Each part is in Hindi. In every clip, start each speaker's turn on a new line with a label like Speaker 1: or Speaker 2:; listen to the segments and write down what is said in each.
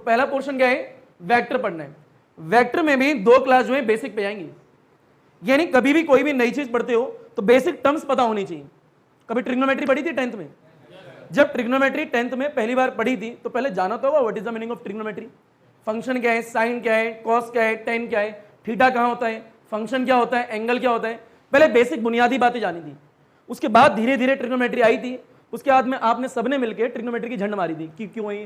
Speaker 1: पहला पोर्शन क्या है, वेक्टर पढ़ना है। वेक्टर में भी 2 क्लास जो है बेसिक पे जाएंगी, यानी कभी भी कोई भी नई चीज पढ़ते हो तो बेसिक टर्म्स पता होनी चाहिए। कभी ट्रिग्नोमेट्री पढ़ी थी 10th में? जब ट्रिग्नोमेट्री 10th में पहली बार पढ़ी थी तो पहले जाना तो होगा what is the meaning of trigonometry, function क्या है, साइन क्या है, कॉस क्या है, टेन क्या है, थीटा कहाँ होता है, फंक्शन क्या होता है, एंगल क्या होता है, पहले बेसिक बुनियादी बातें जानी थी। उसके बाद धीरे धीरे ट्रिग्नोमेट्री आई थी, उसके बाद में आपने सबने मिलकर ट्रिग्नोमेट्री की झंड मारी थी कि क्यों है ये,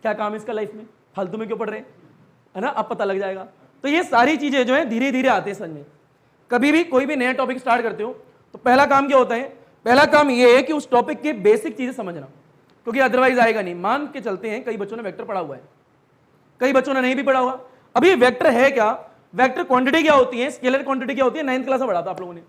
Speaker 1: क्या काम है इसका लाइफ में, फालतू में क्यों पढ़ रहे हैं, है ना, अब पता लग जाएगा। तो ये सारी चीजें जो है धीरे धीरे आते हैं समझ में। कभी भी कोई भी नया टॉपिक स्टार्ट करते हो तो पहला काम क्या होता है, पहला काम ये है कि उस टॉपिक के बेसिक चीजें समझना, क्योंकि अदरवाइज आएगा नहीं। मान के चलते हैं कई बच्चों ने वेक्टर पढ़ा हुआ है, कई बच्चों ने नहीं भी पढ़ा हुआ। अब ये वेक्टर है क्या, वेक्टर क्वांटिटी क्या होती है, स्केलर क्वांटिटी क्या होती है, 9th क्लास में पढ़ा था आप लोगों ने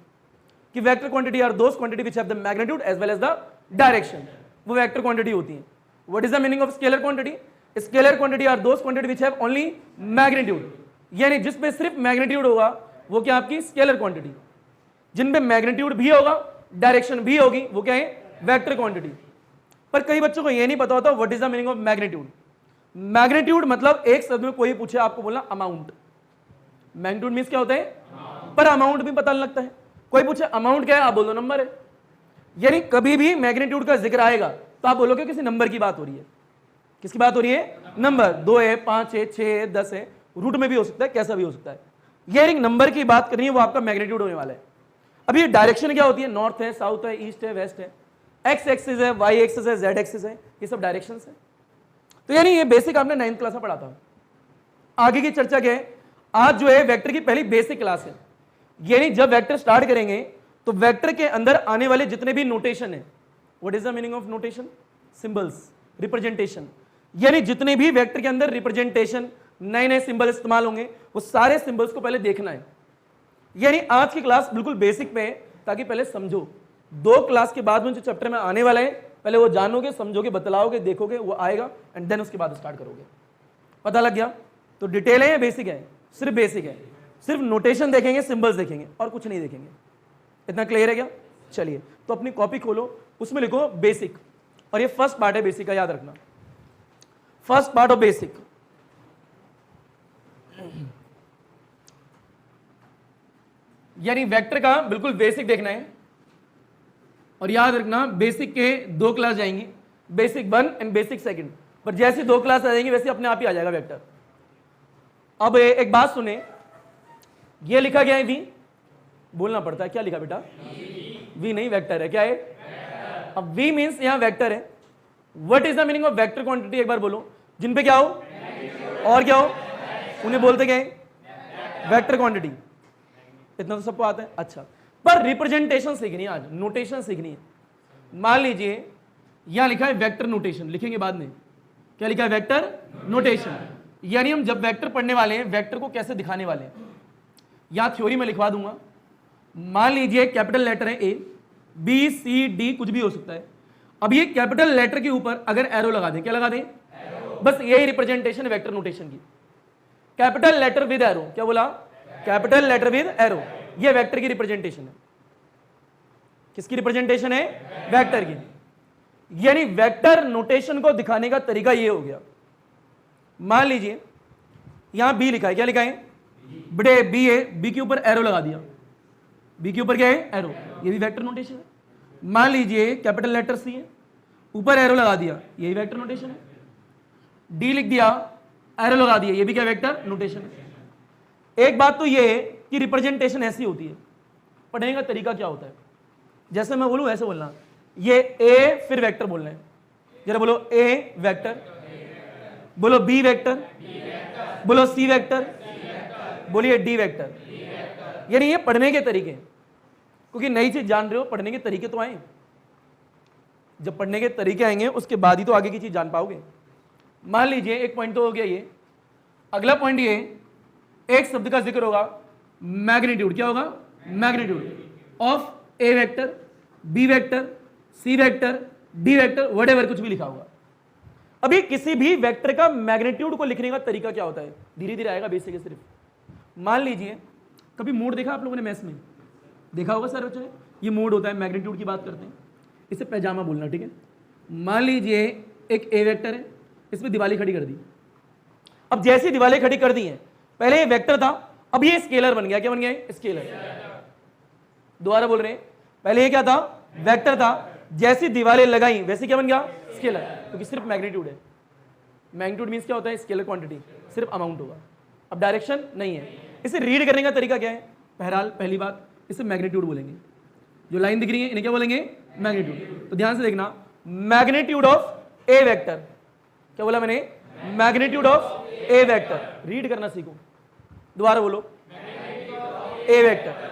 Speaker 1: कि vector quantity are those quantity which have the magnitude as well as the direction, वो वेक्टर क्वांटिटी होती है। What is the meaning of scalar quantity, scalar quantity are those quantity which have only magnitude, यानी जिसपे सिर्फ मैग्नीट्यूड होगा वो क्या आपकी स्केलर क्वांटिटी, जिनपे मैग्नीट्यूड भी होगा डायरेक्शन भी होगी वो क्या है वेक्टर क्वांटिटी। पर कई बच्चों को ये नहीं पता होता what is the meaning of magnitude. Magnitude मतलब एक शब्द में कोई पूछे आपको बोलना अमाउंट, मैग्नीट्यूड मींस क्या होता है, पर अमाउंट भी पता नहीं लगता है। कोई पूछे अमाउंट क्या है, आप बोलो नंबर है, यानी कभी भी मैग्नीट्यूड का जिक्र आएगा तो आप बोलोगे किसी नंबर की बात हो रही है। किसकी बात हो रही है, नंबर, 2 है, 5 है, 6 है, 10 है, रूट में भी हो सकता है, कैसा भी हो सकता है, ये एक नंबर की बात करनी है, वो आपका मैग्नीट्यूड होने वाला है। अब ये डायरेक्शन क्या होती है, नॉर्थ है, साउथ है, ईस्ट है, वेस्ट है, एक्स एक्सिस है, वाई एक्सिस है, जेड एक्सिस है, ये सब डायरेक्शंस है। तो यानी ये बेसिक आपने 9th क्लास में पढ़ा था। आगे की चर्चा क्या है, आज जो है वेक्टर की पहली बेसिक क्लास है, यानी जब वेक्टर स्टार्ट करेंगे तो वेक्टर के अंदर आने वाले जितने भी नोटेशन है, what is the meaning of notation, symbols, representation, यानी जितने भी वेक्टर के अंदर रिप्रेजेंटेशन नए नए सिंबल इस्तेमाल होंगे वो सारे सिंबल्स को पहले देखना है। यानी आज की क्लास बिल्कुल बेसिक पे है ताकि पहले समझो, 2 क्लास के बाद में जो चैप्टर में आने वाला है पहले वो जानोगे, समझोगे, बतलाओगे, देखोगे, वो आएगा एंड देन उसके बाद स्टार्ट करोगे। पता लग गया? तो डिटेल है या बेसिक है, सिर्फ बेसिक है, सिर्फ नोटेशन देखेंगे, सिंबल्स देखेंगे और कुछ नहीं देखेंगे। इतना क्लियर है क्या? चलिए तो अपनी कॉपी खोलो, उसमें लिखो बेसिक, और ये फर्स्ट पार्ट है बेसिक का, याद रखना, फर्स्ट पार्ट ऑफ बेसिक। यानी वेक्टर का बिल्कुल बेसिक देखना है, और याद रखना बेसिक के 2 क्लास जाएंगी, बेसिक 1 एंड बेसिक 2, पर जैसे 2 क्लास आ जाएंगी वैसे अपने आप ही आ जाएगा वेक्टर। अब एक बात सुने, ये लिखा गया है वी, बोलना पड़ता है, क्या लिखा बेटा, वी नहीं वेक्टर है, क्या है, अब वी मींस यहां वेक्टर है। What is the meaning of vector quantity, एक बार बोलो, जिन पे क्या हो और क्या हो उन्हें बोलते क्या है, वेक्टर क्वांटिटी। इतना तो सबको आता है, अच्छा, पर रिप्रेजेंटेशन सीखनी है आज, नोटेशन सीखनी है। मान लीजिए यहां लिखा है वेक्टर नोटेशन, लिखेंगे बाद में, क्या लिखा है, वेक्टर नोटेशन, यानी हम जब वेक्टर पढ़ने वाले हैं वेक्टर को कैसे दिखाने वाले हैं, यहां थ्योरी में लिखवा दूंगा। मान लीजिए कैपिटल लेटर है ए, बी सी डी कुछ भी हो सकता है। अब ये कैपिटल लेटर के ऊपर अगर एरो लगा दें, क्या लगा दें, बस यही रिप्रेजेंटेशन है वेक्टर नोटेशन की, कैपिटल लेटर विद एरो, क्या बोला, कैपिटल लेटर विद एरो, ये वेक्टर की रिप्रेजेंटेशन है। किसकी रिप्रेजेंटेशन है, वेक्टर की। यानी वेक्टर नोटेशन को दिखाने का तरीका ये हो गया। मान लीजिए यहां बी लिखा है, क्या लिखा है, बड़े बी है, बी के ऊपर एरो लगा दिया, बी के ऊपर क्या है, एरो, ये भी वेक्टर नोटेशन है। मान लीजिए कैपिटल लेटर सी है, ऊपर एरो लगा दिया, ये भी वेक्टर नोटेशन है। डी लिख दिया, एरो लगा दिया, ये भी क्या वेक्टर नोटेशन है। एक बात तो ये है कि रिप्रेजेंटेशन ऐसी होती है, पढ़ने का तरीका क्या होता है, जैसे मैं बोलूं ऐसे बोलना, ये ए फिर वेक्टर बोलना है, जरा बोलो ए वेक्टर, बोलो बी वेक्टर, बोलो सी वेक्टर, बोलिए डी वेक्टर। यानी ये पढ़ने के तरीके, क्योंकि नई चीज जान रहे हो, पढ़ने के तरीके तो आए, जब पढ़ने के तरीके आएंगे उसके बाद ही तो आगे की चीज जान पाओगे। मान लीजिए एक पॉइंट तो हो गया ये, अगला पॉइंट ये, एक शब्द का जिक्र होगा, मैग्नीट्यूड, क्या होगा, magnitude of A vector, B vector, C vector, D vector, whatever कुछ भी लिखा होगा। अभी किसी भी वेक्टर का मैग्नीट्यूड को लिखने का तरीका क्या होता है, धीरे धीरे आएगा, बेसिक है सिर्फ। मान लीजिए कभी मोड देखा आप लोगों ने मैथ्स में, देखा होगा सर बच्चों ने, ये मोड होता है, मैग्नीट्यूड की बात करते हैं, इसे पैजामा बोलना, ठीक है। मान लीजिए एक ए वेक्टर है, इसमें दिवाली खड़ी कर दी, अब जैसी दीवारें खड़ी कर दी हैं, पहले ये वेक्टर था, अब ये स्केलर बन गया। क्या बन गया? स्केलर। दोबारा बोल रहे हैं, पहले ये क्या था? वेक्टर था, जैसी दीवारें लगाई वैसे क्या बन गया? स्केलर, क्योंकि सिर्फ मैग्नीट्यूड है। मैग्नीट्यूड मींस क्या होता है? स्केलर क्वांटिटी, सिर्फ अमाउंट होगा, अब डायरेक्शन नहीं है। इसे रीड करने का तरीका क्या है? बहरहाल पहली बात, इसे मैग्नीट्यूड बोलेंगे। जो लाइन दिख रही है इन्हें क्या बोलेंगे? मैग्नीट्यूड। तो ध्यान से देखना, मैग्नीट्यूड ऑफ ए वेक्टर। क्या बोला मैंने? Magnitude of A vector. Read करना सीखो, दोबारा बोलो, ए वेक्टर।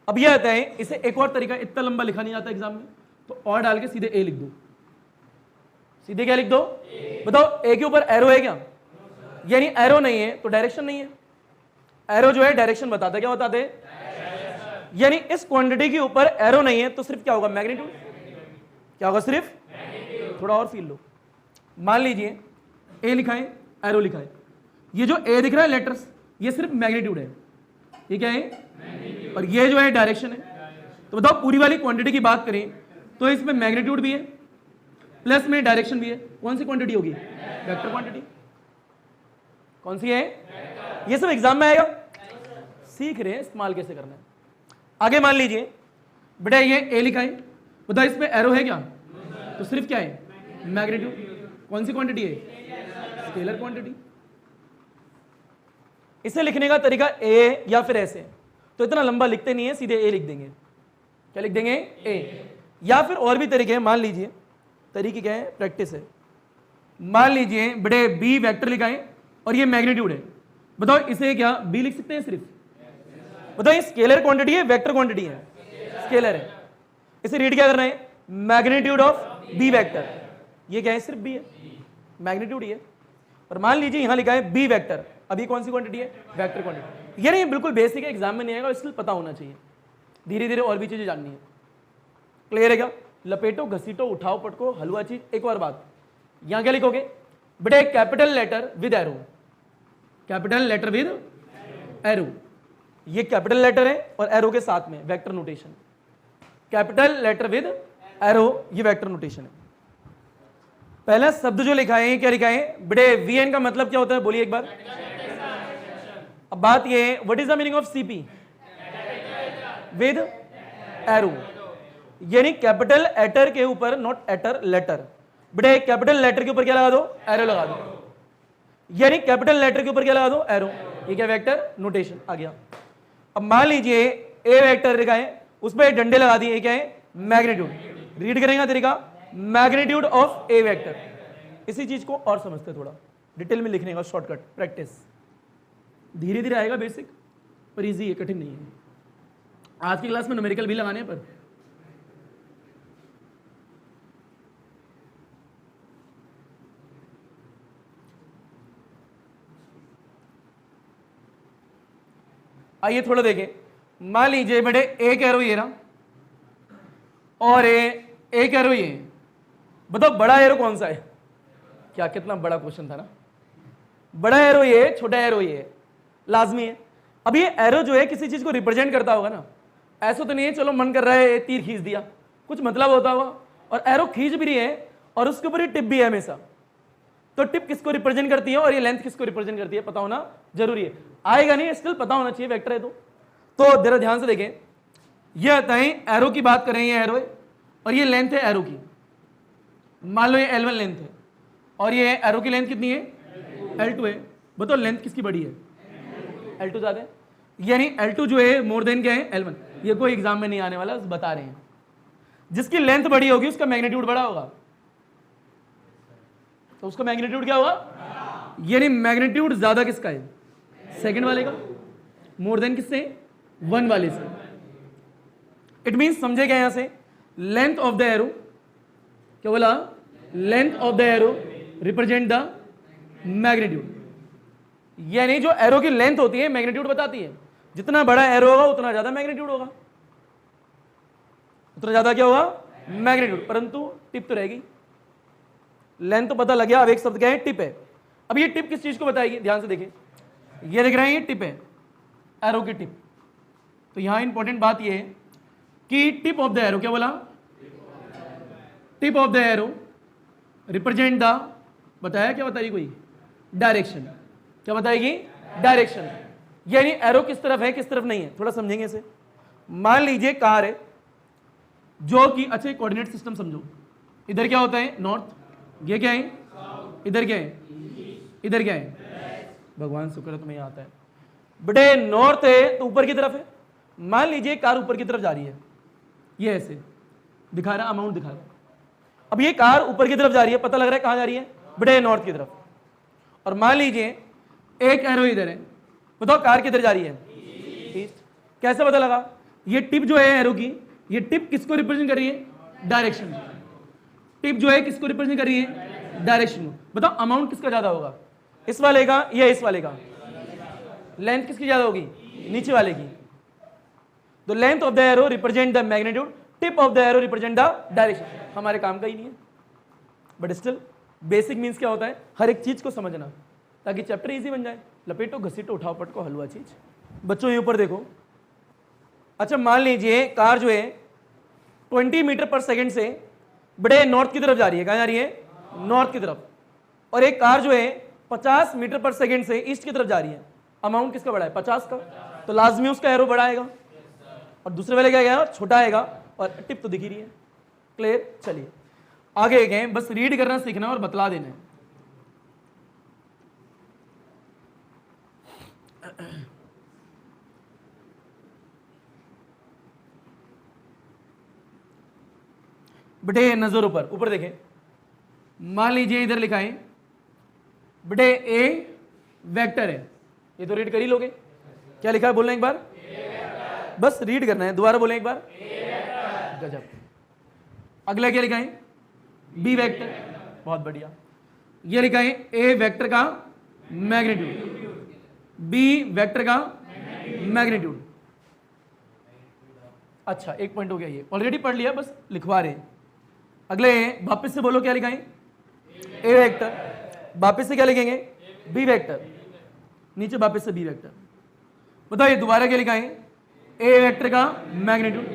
Speaker 1: अब यह आता है, इसे एक और तरीका, इतना लंबा लिखा नहीं आता एग्जाम में, तो और डाल के सीधे ए लिख दो। सीधे क्या लिख दो? बताओ, ए के ऊपर एरो है क्या? यानी एरो नहीं है तो डायरेक्शन नहीं है। एरो जो है डायरेक्शन बताता है, क्या बताते हैं? यानी इस क्वांटिटी के ऊपर एरो नहीं है तो सिर्फ क्या होगा? मैग्नीट्यूड। क्या होगा? सिर्फ। थोड़ा और फील लो, मान लीजिए ए लिखा है, एरो लिखा है, ये जो ए दिख रहा है लेटर्स, ये सिर्फ मैग्नीट्यूड है। ये क्या है? और ये जो है डायरेक्शन है। तो बताओ, पूरी वाली क्वांटिटी की बात करें तो इसमें मैग्नीट्यूड भी है प्लस में डायरेक्शन भी है। कौन सी क्वांटिटी होगी? Vector quantity. कौन सी है? ये सब एग्जाम में आएगा, सीख रहे हैं इस्तेमाल कैसे करना है। आगे मान लीजिए बेटा ये ए लिखा है, बताओ इसमें एरो है क्या? तो सिर्फ क्या है? मैग्नीट्यूड। कौन सी क्वांटिटी है? Scalar quantity. इसे लिखने का तरीका ए या फिर ऐसे, तो इतना लंबा लिखते नहीं है, सीधे ए लिख देंगे। क्या लिख देंगे? ए। या फिर और भी तरीके हैं, मान लीजिए तरीके क्या है? प्रैक्टिस है। मान लीजिए बड़े बी वेक्टर लिखा है और ये मैग्नीट्यूड है, बताओ इसे क्या बी लिख सकते हैं सिर्फ? बताओ ये स्केलर क्वांटिटी है वेक्टर क्वांटिटी है? स्केलर है। इसे रीड क्या करना है? Magnitude of B vector. ये क्या है? सिर्फ बी है, मैग्नीट्यूड ही है। और मान लीजिए यहां लिखा है बी वेक्टर, अभी कौन सी क्वांटिटी है? Vector quantity. ये नहीं, बिल्कुल बेसिक है, एग्जाम में नहीं आएगा, इसलिए पता होना चाहिए। धीरे धीरे और भी चीजें जाननी है। क्लियर है क्या? लपेटो, घसीटो, उठाओ, पटको, हलवा चीज। एक और बात, यहां क्या लिखोगे बेटा? Capital letter with arrow. Capital letter with arrow, ये कैपिटल लेटर है और एरो के साथ में vector notation. Capital letter with arrow, ये वेक्टर नोटेशन है। पहला शब्द जो लिखा है क्या लिखा है बेटे? वीएन का मतलब क्या होता है? बोलिए एक बार। अब बात ये है, what is the meaning of CP? With arrow, यानी कैपिटल एटर के ऊपर, नॉट एटर, लेटर। बेटे कैपिटल लेटर के ऊपर क्या लगा दो? एरो लगा दो। यानी कैपिटल लेटर के ऊपर क्या लगा दो? एरो। ये क्या? वेक्टर नोटेशन आ गया। अब मान लीजिए ए वेक्टर लिखा है, उस पर डंडे लगा दिए, क्या है? मैग्नीट्यूड। रीड करेंगे तरीका, मैग्नीट्यूड ऑफ ए वेक्टर। इसी चीज को और समझते थोड़ा डिटेल में लिखने का शॉर्टकट, प्रैक्टिस। धीरे धीरे आएगा बेसिक, पर इजी है, कठिन नहीं है। आज की क्लास में न्यूमेरिकल भी लगाने पर आइए थोड़ा देखें। मान लीजिए बेटे एक एरो ये ना और एक एरो ये, बताओ बड़ा एरो कौन सा है? क्या कितना बड़ा क्वेश्चन था ना। बड़ा एरो ये, छोटा एरो ये, लाजमी है। अब ये एरो जो है किसी चीज को रिप्रेजेंट करता होगा ना, ऐसा तो नहीं है चलो मन कर रहा है तीर खींच दिया, कुछ मतलब होता होगा। और एरो खींच भी रही है और उसके ऊपर ये टिप भी है हमेशा, तो टिप किसको रिप्रेजेंट करती है और ये लेंथ किसको रिप्रेजेंट करती है, पता होना जरूरी है। आएगा नहीं स्टिल पता होना चाहिए, वेक्टर है तो जरा ध्यान से देखें। ये आता है एरो की बात करें, ये एरो है और ये लेंथ है एरो की। मान लो ये L1 लेंथ है और ये एरो की लेंथ कितनी है? L2 है। बताओ लेंथ किसकी बड़ी है? L2 ज्यादा है, यानी L2 जो है मोर देन क्या है? L1। ये कोई एग्जाम में नहीं आने वाला, बता रहे हैं। जिसकी लेंथ बड़ी होगी उसका मैग्नीट्यूड बड़ा होगा, तो उसका मैग्नीट्यूड क्या होगा? यानी मैग्नीट्यूड ज्यादा किसका है? सेकंड वाले का, मोर देन किससे? 1 वाले से। इट मींस समझे क्या यहां से? लेंथ ऑफ द एरो, क्या बोला? Length of the arrow represent the magnitude. यानी जो एरो की लेंथ होती है मैग्नीट्यूड बताती है। जितना बड़ा एरो होगा उतना ज्यादा मैग्नीट्यूड होगा, उतना ज्यादा क्या होगा? मैग्नीट्यूड। परंतु टिप तो रहेगी। लेंथ तो पता लग गया, अब एक शब्द क्या है? टिप है। अब ये टिप किस चीज को बताएगी? ध्यान से देखें, ये देख रहे हैं ये टिप है, एरो की टिप। तो यहां इंपॉर्टेंट बात ये है कि टिप ऑफ द एरो, क्या बोला? Tip of the arrow represent the, बताया क्या बता रही कोई? डायरेक्शन। क्या बताएगी? डायरेक्शन। यानी एरो किस तरफ है, किस तरफ नहीं है, थोड़ा समझेंगे इसे। मान लीजिए कार है जो कि, अच्छा कोऑर्डिनेट सिस्टम समझो, इधर क्या होता है? नॉर्थ, ये क्या है? इधर क्या है? इधर क्या है? भगवान शुक्र है तुम्हें आता है। बेटे नॉर्थ है तो ऊपर की तरफ है। मान लीजिए कार ऊपर की तरफ जा रही है, ये ऐसे दिखा रहा, अमाउंट दिखा रहा। अब ये कार ऊपर की तरफ जा रही है, पता लग रहा है कहां जा रही है? बेटे नॉर्थ की तरफ। और मान लीजिए एक एरो इधर है, बताओ कार किधर जा रही है? ईस्ट। कैसे पता लगा? ये टिप जो है एरो की, ये टिप किसको रिप्रेजेंट कर रही है? डायरेक्शन। टिप जो है किसको रिप्रेजेंट कर रही है? डायरेक्शन को। बताओ अमाउंट किसका ज्यादा होगा, इस वाले का या इस वाले का? लेंथ किसकी ज्यादा होगी? नीचे वाले की। तो length of the arrow represent the magnitude, tip of the arrow represent the direction. हमारे काम का ही नहीं है, बट स्टिल बेसिक मीन्स क्या होता है? हर एक चीज को समझना ताकि चैप्टर इजी बन जाए। लपेटो, घसीटो, उठाओ, पटको, हलवा चीज। बच्चों ये ऊपर देखो। अच्छा मान लीजिए कार जो है 20 मीटर पर सेकंड से बड़े नॉर्थ की तरफ जा रही है। कहां जा रही है? नॉर्थ की तरफ। और एक कार जो है 50 मीटर पर सेकंड से ईस्ट की तरफ जा रही है। अमाउंट किसका बड़ा है? 50 का। तो लाजमी उसका एरो बड़ा आएगा और दूसरे वाले क्या गया? छोटा आएगा। और टिप तो दिख ही रही है। क्लियर? चलिए आगे गए, बस रीड करना सीखना और बतला देना है। बेटे नजर ऊपर, ऊपर देखें। मान लीजिए इधर लिखा है बेटे ए वेक्टर है, ये तो रीड कर ही लोगे। क्या लिखा है बोलना एक बार? बस रीड करना है, दोबारा बोलें एक बार। गजब। अगला क्या लिखा है? B vector. बहुत बढ़िया। ये लिखा है ए वेक्टर का मैग्नीट्यूड, बी वेक्टर का मैग्नीट्यूड। अच्छा एक पॉइंट हो गया, ये ऑलरेडी पढ़ लिया, बस लिखवा रहे हैं। अगले वापस से बोलो क्या लिखा है? A vector. वापस से क्या लिखेंगे? B vector. नीचे वापस से बी वेक्टर। बताइए दोबारा क्या लिखा है? ए वेक्टर का मैग्नीट्यूड,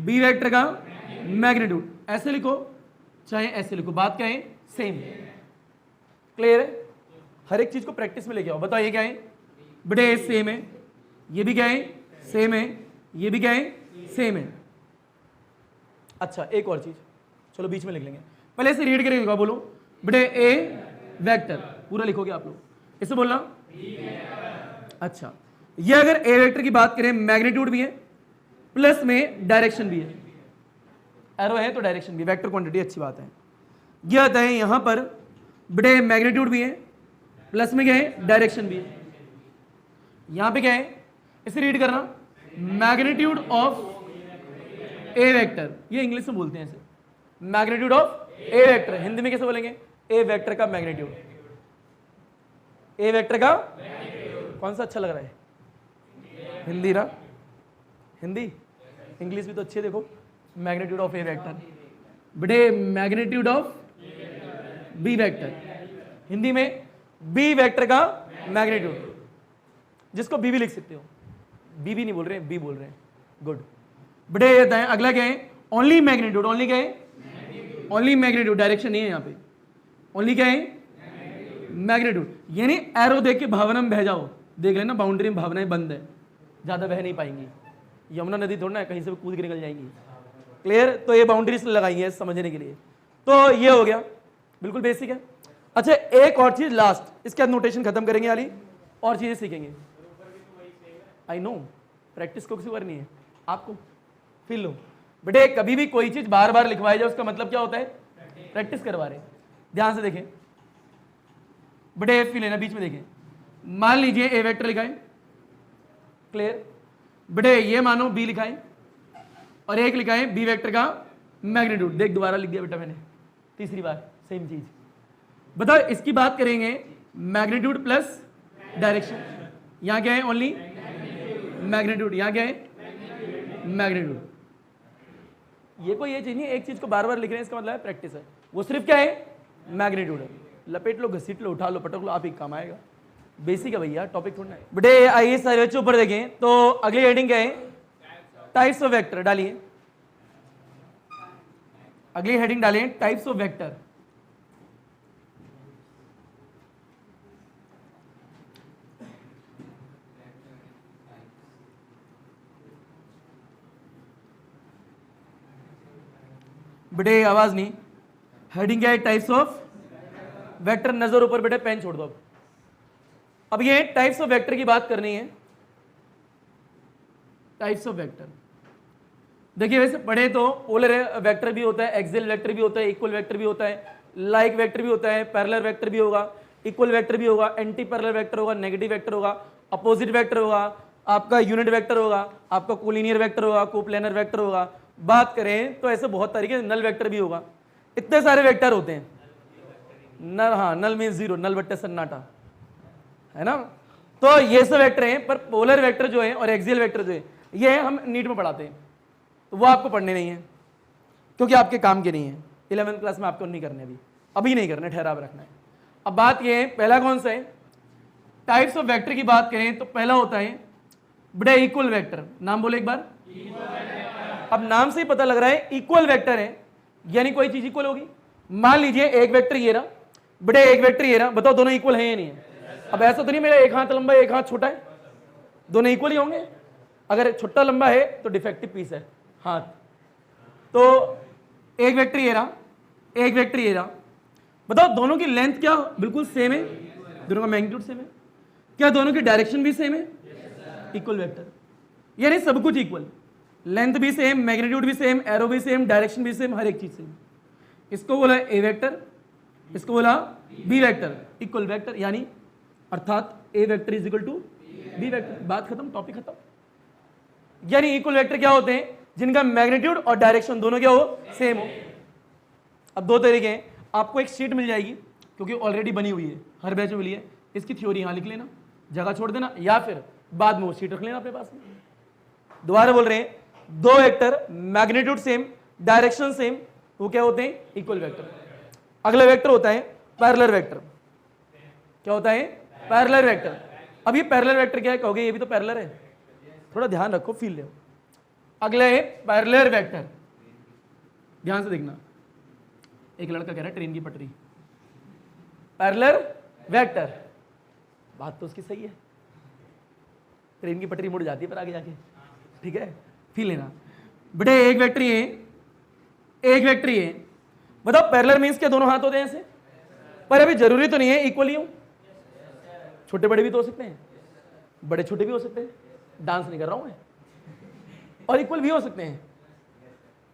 Speaker 1: बी वेक्टर का मैग्नीट्यूड। ऐसे लिखो चाहे ऐसे लिखो, बात क्या है? सेम। क्लियर है? हर एक चीज को प्रैक्टिस में लेके आओ। बताओ ये क्या है? बेटे सेम है, ये भी क्या है? सेम है, ये भी क्या है? सेम है। अच्छा एक और चीज, चलो बीच में लिख लेंगे, पहले इसे रीड करेंगे। बोलो बेटे ए वेक्टर, पूरा लिखोगे आप लोग, इसे बोलना। अच्छा ये अगर ए वेक्टर की बात करें, मैग्नीट्यूड भी है प्लस में डायरेक्शन भी है। एरो है तो डायरेक्शन भी, वेक्टर क्वांटिटी, अच्छी बात है। यह आता है यहां पर बेटे मैग्नीट्यूड भी है प्लस में क्या है? डायरेक्शन भी है। यहां पे क्या है? इसे रीड करना, मैग्नीट्यूड ऑफ ए वेक्टर। ये इंग्लिश में बोलते हैं इसे, magnitude of A vector. Hindi में कैसे बोलेंगे? ए वेक्टर का मैग्नीट्यूड। ए वेक्टर का कौन सा अच्छा लग रहा है? हिंदी ना, हिंदी। इंग्लिश भी तो अच्छी है, देखो मैग्नीट्यूड ऑफ ए वेक्टर। बेटे magnitude of B vector, Hindi में बी वेक्टर का मैग्नीट्यूड, जिसको बी भी लिख सकते हो। बी भी नहीं बोल रहे हैं, बी बोल रहे हैं। गुड। बेटे ये बताएं अगला क्या है? Only magnitude. ओनली क्या है? ओनली मैग्नीट्यूड, डायरेक्शन नहीं है यहाँ पे। ओनली क्या है? मैग्नीट्यूड। यानी एरो देख के भावना में बह जाओ। देख लेना बाउंड्री में भावनाएं बंद है, ज्यादा बह नहीं पाएंगी। यमुना नदी थोड़ा ना कहीं से भी कूद के निकल जाएंगी। क्लियर? तो ये बाउंड्रीज लगाई है समझने के लिए। तो ये हो गया, बिल्कुल बेसिक है। अच्छा एक और चीज लास्ट, इसके बाद नोटेशन खत्म करेंगे, वाली और चीजें सीखेंगे। आई नो प्रैक्टिस को किसी करनी है आपको, फील लो। बेटे कभी भी कोई चीज बार बार लिखवाई जाए उसका मतलब क्या होता है? प्रैक्टिस करवा रहे। ध्यान से देखें बेटे, फील लेना, बीच में देखें। मान लीजिए ए वेक्टर लिखा है, क्लियर? बेटे ये मानो बी लिखा है और एक लिखा है बी वेक्टर का मैग्नीट्यूड। देख दोबारा लिख दिया बेटा मैंने, तीसरी बार सेम चीज। बताओ इसकी बात करेंगे मैग्नीट्यूड प्लस डायरेक्शन। यहां क्या है? Only magnitude. यहां क्या है? मैग्नीट्यूड। ये कोई ये चीज नहीं, एक चीज को बार बार लिख रहे हैं इसका मतलब है प्रैक्टिस है। वो सिर्फ क्या है? मैग्नीट्यूड है। लपेट लो, घसीट लो, उठा लो, पटक लो, आप ही काम आएगा। बेसिक है भैया, टॉपिक थोड़ा है। बेटे आइए सारे बच्चों ऊपर देखें तो अगली हेडिंग क्या है? Types of vector. डालिए अगली हेडिंग, डालिए टाइप्स ऑफ वेक्टर। बेटे आवाज नहीं, हेडिंग क्या है, टाइप्स ऑफ वेक्टर। नजर ऊपर बेटे, पेन छोड़ दो। अब ये टाइप्स ऑफ वेक्टर की बात करनी है। टाइप्स ऑफ वेक्टर देखिए, वैसे पढ़े तो पोलर वेक्टर भी होता है, एक्सियल वेक्टर भी होता है, इक्वल वेक्टर भी होता है, लाइक वेक्टर भी होता है, पैरेलल वेक्टर भी होगा, इक्वल वेक्टर भी होगा, एंटी पैरेलल वेक्टर होगा, नेगेटिव वेक्टर होगा, अपोजिट वेक्टर होगा, आपका यूनिट वेक्टर होगा, आपका कोलिनियर वेक्टर होगा, कोप्लेनर वेक्टर होगा। बात करें तो ऐसे बहुत तरीके, नल वेक्टर भी होगा। इतने सारे वेक्टर होते हैं। नल, हाँ, नल मीन जीरो, नल बट्टे सन्नाटा, है ना। तो ये सब वेक्टर हैं, पर पोलर वेक्टर जो है और एक्सियल वेक्टर जो है, ये हम नीट में पढ़ाते हैं, तो वो आपको पढ़ने नहीं है, क्योंकि आपके काम के नहीं है। 11th क्लास में आपको नहीं करने, अभी नहीं करने, ठहराव रखना है। अब बात ये है, पहला कौन सा है, टाइप्स ऑफ वेक्टर की बात करें तो पहला होता है बड़े इक्वल वेक्टर। नाम बोले एक बार। अब नाम से ही पता लग रहा है इक्वल वेक्टर है, यानी कोई चीज इक्वल होगी। मान लीजिए एक वेक्टर ये रहा, बड़े एक वेक्टर ये रहा, बताओ दोनों इक्वल है या नहीं है। अब ऐसा तो नहीं मेरा एक हाथ लंबा है एक हाथ छोटा है, दोनों इक्वल ही होंगे। अगर छोटा लंबा है तो डिफेक्टिव पीस है हाथ। तो एक वेक्टर ये रहा, एक वेक्टर ये रहा, बताओ दोनों की लेंथ क्या बिल्कुल सेम है, दोनों का मैग्नीट्यूड सेम है, क्या दोनों की डायरेक्शन भी सेम है, इक्वल वेक्टर, यानी सब कुछ इक्वल, लेंथ भी सेम, मैग्नीट्यूड भी सेम, एरो भी सेम, डायरेक्शन भी सेम, हर एक चीज सेम। इसको बोला ए वेक्टर, इसको बोला बी वेक्टर, इक्वल वेक्टर, यानी अर्थात A vector is equal to B vector. बात खत्म, टॉपिक खत्म। यानी इक्वल वेक्टर क्या होते हैं, जिनका मैग्नीट्यूड और डायरेक्शन दोनों क्या हो, सेम हो। अब दो तरीके हैं, आपको एक शीट मिल जाएगी, क्योंकि ऑलरेडी बनी हुई है, हर बैच में मिली है, इसकी थ्योरी यहां लिख लेना, जगह छोड़ देना, या फिर बाद में वो शीट रख लेना अपने पास में। दोबारा बोल रहे हैं, दो vector magnitude same, direction same, वो क्या होते हैं, इक्वल वेक्टर। अगला वेक्टर होता है पैरेलल वेक्टर। क्या होता है, पैरेलल वेक्टर। अब ये पैरेलल वेक्टर क्या है, कहोगे ये भी तो पैरेलल है, थोड़ा ध्यान रखो, फील ले। अगला है पैरेलल वेक्टर, ध्यान से देखना। एक लड़का कह रहा है ट्रेन की पटरी, पैरेलल वेक्टर, बात तो उसकी सही है, ट्रेन की पटरी मुड़ जाती है पर आगे जाके, ठीक है, फील लेना। बेटे एक वेक्टर ये, एक वेक्टर ये, बताओ पैरेलल मींस क्या, दोनों हाथ होते हैं ऐसे, पर अभी जरूरी तो नहीं है इक्वल ही हो, छोटे बड़े भी तो हो सकते हैं, बड़े छोटे भी हो सकते हैं, डांस नहीं कर रहा हूं मैं, और इक्वल भी हो सकते हैं।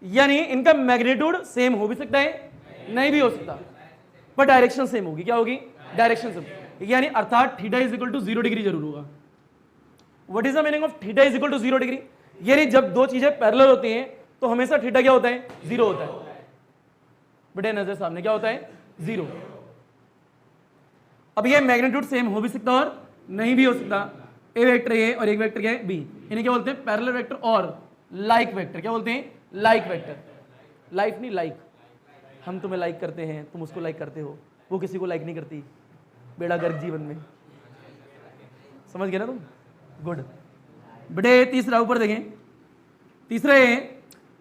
Speaker 1: यानी इनका मैग्नीट्यूड सेम हो भी सकता है, नहीं भी हो सकता, पर डायरेक्शन सेम होगी। क्या होगी, डायरेक्शन सेम, यानी अर्थात theta is equal to 0 degree जरूर होगा। What is the meaning of theta is equal to 0 degree, यानी जब दो चीजें पैरेलल होती हैं तो हमेशा थीटा क्या होता है, 0 होता है। बड़े नजर सामने क्या होता है, 0। अब ये मैग्नीट्यूड सेम हो भी सकता और नहीं भी हो सकता। ए वेक्टर ए और एक वेक्टर क्या है, बी, इन्हें क्या बोलते हैं, पैरेलल वेक्टर और लाइक वेक्टर। क्या बोलते हैं, लाइक वेक्टर, लाइक नहीं लाइक, हम तुम्हें लाइक करते हैं, तुम उसको लाइक करते हो, वो किसी को लाइक नहीं करती, बेड़ा गर्क जीवन में, समझ गए ना तुम, गुड। बेटे तीसरा ऊपर देखें, तीसरा है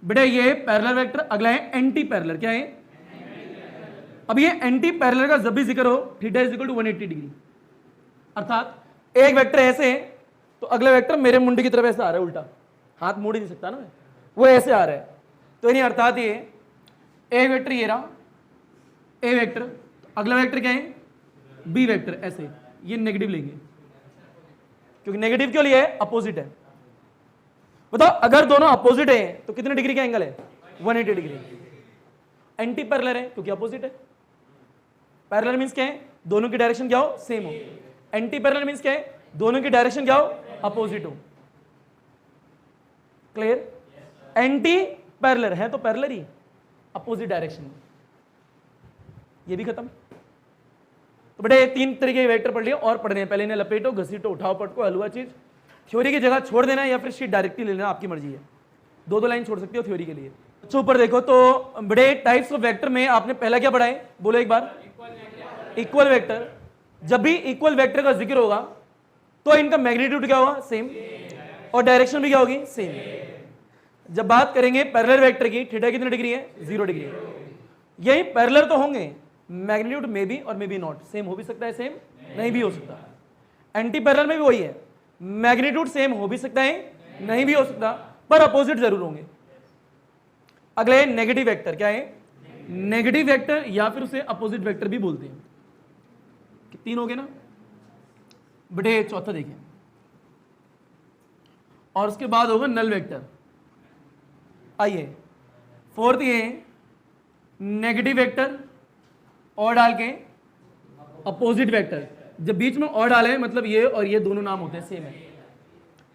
Speaker 1: बेटे ये पैरेलल वेक्टर। अगला है एंटी पैरेलल। क्या है, अब ये एंटी पैरेलल का जब भी जिक्र हो, theta is equal to 180 degree, अर्थात एक वेक्टर ऐसे है तो अगला वेक्टर मेरे मुंडे की तरफ ऐसे आ रहा है, उल्टा, हाथ मोड़ ही नहीं सकता ना मैं, वो ऐसे आ रहा है, तो यानी अर्थात ये ए वेक्टर ये रहा, ए वेक्टर, अगला वेक्टर क्या है, बी वेक्टर, ऐसे, ये नेगेटिव लेंगे, क्योंकि नेगेटिव क्यों लिया है, अपोजिट है। बताओ अगर दोनों अपोजिट है तो कितने डिग्री का एंगल है, 180 डिग्री। एंटी पैरेलल है क्योंकि अपोजिट है। पैरेलल मींस क्या है, दोनों की डायरेक्शन क्या हो, सेम हो। एंटी पैरेलल मींस क्या है, दोनों की डायरेक्शन क्या हो, अपोजिट हो। क्लियर, एंटी पैरेलल है तो पैरेलल ही, अपोजिट डायरेक्शन, ये भी खत्म। तो बेटे तीन तरीके के वेक्टर पढ़ लिए और पढ़ने हैं, पहले इन्हें लपेटो, घसीटो, उठाओ, पटको, हलवा चीज। थ्योरी की जगह छोड़ देना या फिर शीट डायरेक्टली लेना, आपकी मर्जी है, दो दो लाइन छोड़ सकते हो थ्योरी के लिए। अच्छा ऊपर देखो तो बड़े टाइप्स ऑफ वेक्टर में आपने पहला क्या पढ़ा है, बोलो एक बार, इक्वल वेक्टर। जब भी इक्वल वेक्टर का जिक्र होगा तो इनका मैग्नीट्यूड क्या होगा, सेम, और डायरेक्शन भी क्या होगी, सेम। जब बात करेंगे पैरेलल वेक्टर की, थीटा कितने डिग्री है, 0 डिग्री। यही पैरेलल तो होंगे, मैग्नीट्यूड में भी और मे बी नॉट, सेम हो भी सकता है, सेम नहीं भी हो सकता। एंटी पैरेलल में भी वही है, मैग्नीट्यूड सेम हो भी सकता है, नहीं भी हो सकता, पर अपोजिट जरूर होंगे। अगले नेगेटिव वेक्टर, क्या है? नेगेटिव वेक्टर या फिर उसे अपोजिट वेक्टर भी बोलते हैं। तीन हो गए ना बेटे, चौथा देखें, और उसके बाद होगा नल वेक्टर। आइए फोर्थ ये नेगेटिव वेक्टर और डाल के अपोजिट वेक्टर, जब बीच में और डाले मतलब ये और ये दोनों नाम होते हैं सेम है।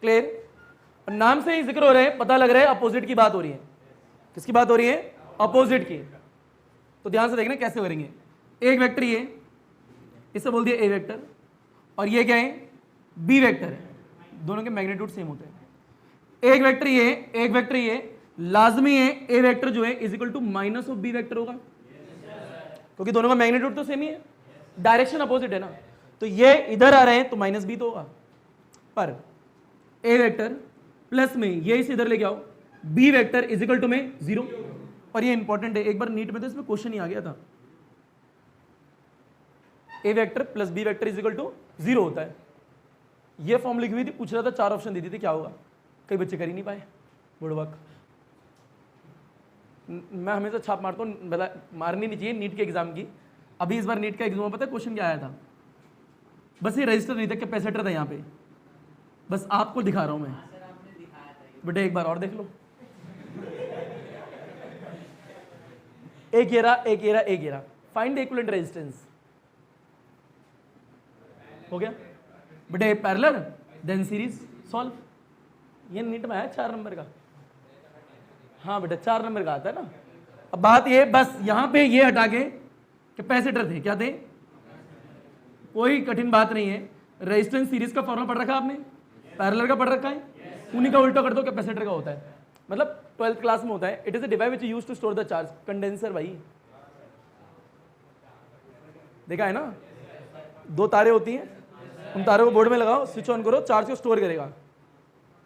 Speaker 1: क्लियर? नाम से ही जिक्र हो रहे हैं, पता लग रहा है अपोजिट की बात हो रही है। किसकी बात हो रही है? अपोजिट की। तो ध्यान से देखना कैसे करेंगे। एक वेक्टर ये, इसे बोल दिया ए वेक्टर, और ये क्या है? बी वेक्टर है। दोनों के मैग्नीट्यूड सेम होते हैं। एक वेक्टर ये, एक वेक्टर ये, लाजमी है ए वेक्टर जो है is equal to minus of B vector होगा, क्योंकि दोनों का मैग्नीट्यूड तो सेम ही है, डायरेक्शन अपोजिट है ना। तो ये इधर आ रहे हैं तो माइनस बी तो होगा, पर ए वेक्टर प्लस में ये इसे इधर लेके आओ, B vector is equal to में 0। और ये इंपॉर्टेंट है, एक बार नीट में तो इसमें क्वेश्चन ही आ गया था, A vector plus B vector is equal to 0 होता है। ये फॉर्म लिखी हुई थी, पूछ रहा था, 4 ऑप्शन दी थी क्या होगा, कई बच्चे कर ही नहीं पाए, बुड़बक। मैं हमेशा छाप मारता हूँ, मारनी नहीं चाहिए नीट के एग्जाम की। अभी इस बार नीट का एग्जाम पता है क्वेश्चन क्या आया था? बस ये रजिस्टर नहीं था, कैपेसिटर था यहाँ पे, बस आपको दिखा रहा हूँ मैं बेटे, एक बार और देख लो। एक ये रहा, एक ये रहा, एक ये रहा, फाइंड द इक्विवेलेंट रेजिस्टेंस। हो गया बेटे, पैरेलल देन सीरीज सॉल्व। ये नीट में आया 4 नंबर का। हाँ बेटा 4 नंबर का आता है ना। अब बात ये, बस यहां पे ये हटा के कैपेसिटर थे, क्या थे? कोई कठिन बात नहीं है। रेजिस्टेंस सीरीज का फॉर्मूला पढ़ रखा है आपने, पैरेलल का पढ़ रखा है, उन्हीं का उल्टा कर दो, कैपेसिटर का होता है। मतलब 12th क्लास में होता है। It is a device which used to store the charge. Condenser भाई, देखा है ना, 2 तारे होती हैं, उन तारों को बोर्ड में लगाओ, स्विच ऑन करो, चार्ज को स्टोर करेगा।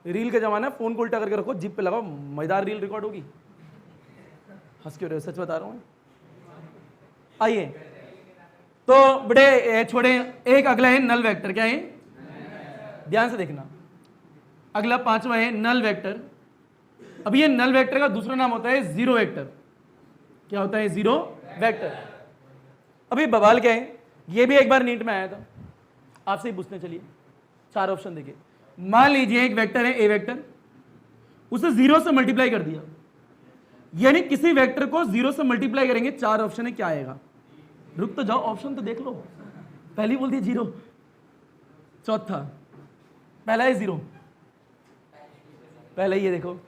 Speaker 1: रील का जमाना है, फोन को उल्टा करके रखो, जिप पे लगाओ, मजेदार रील रिकॉर्ड होगी। हंस क्यों रहे हो, सच बता रहा हूँ। आइए तो बड़े छोड़े, एक अगला है नल वेक्टर। क्या है? ध्यान से देखना, अगला 5वां है नल वेक्टर। अब ये नल वेक्टर का दूसरा नाम होता है जीरो वेक्टर। क्या होता है? Zero vector. अभी बवाल क्या है, ये भी एक बार नीट में आया था, आपसे ही पूछने चलिए। 4 ऑप्शन देखिए, मान लीजिए एक वेक्टर है ए वेक्टर, उसे 0 से मल्टीप्लाई कर दिया, यानी किसी वेक्टर को 0 से मल्टीप्लाई करेंगे, 4 ऑप्शन है, क्या आएगा? रुक तो जाओ, ऑप्शन तो देख लो। पहली बोल दी 0, चौथा पहला है 0, पहला ये देखो,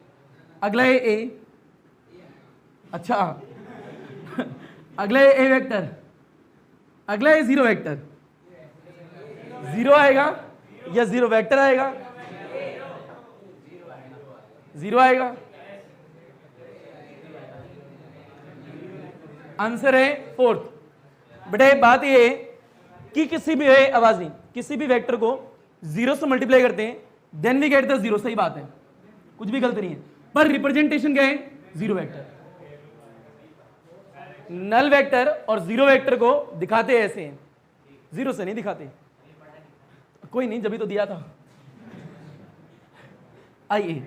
Speaker 1: अगला है ए, अच्छा अगला है ए वेक्टर, अगला है 0 वेक्टर। 0 आएगा या 0 वेक्टर आएगा? 0 आएगा। आंसर है 4th। बेटे बात ये है कि किसी भी आवाज नहीं, किसी भी वेक्टर को 0 से मल्टीप्लाई करते हैं, देन वी गेट द 0। सही बात है, कुछ भी गलत नहीं है, पर रिप्रेजेंटेशन क्या है? 0 वेक्टर। नल वेक्टर और 0 वेक्टर को दिखाते ऐसे हैं, 0 से नहीं दिखाते। कोई नहीं, जब भी तो दिया था। आइए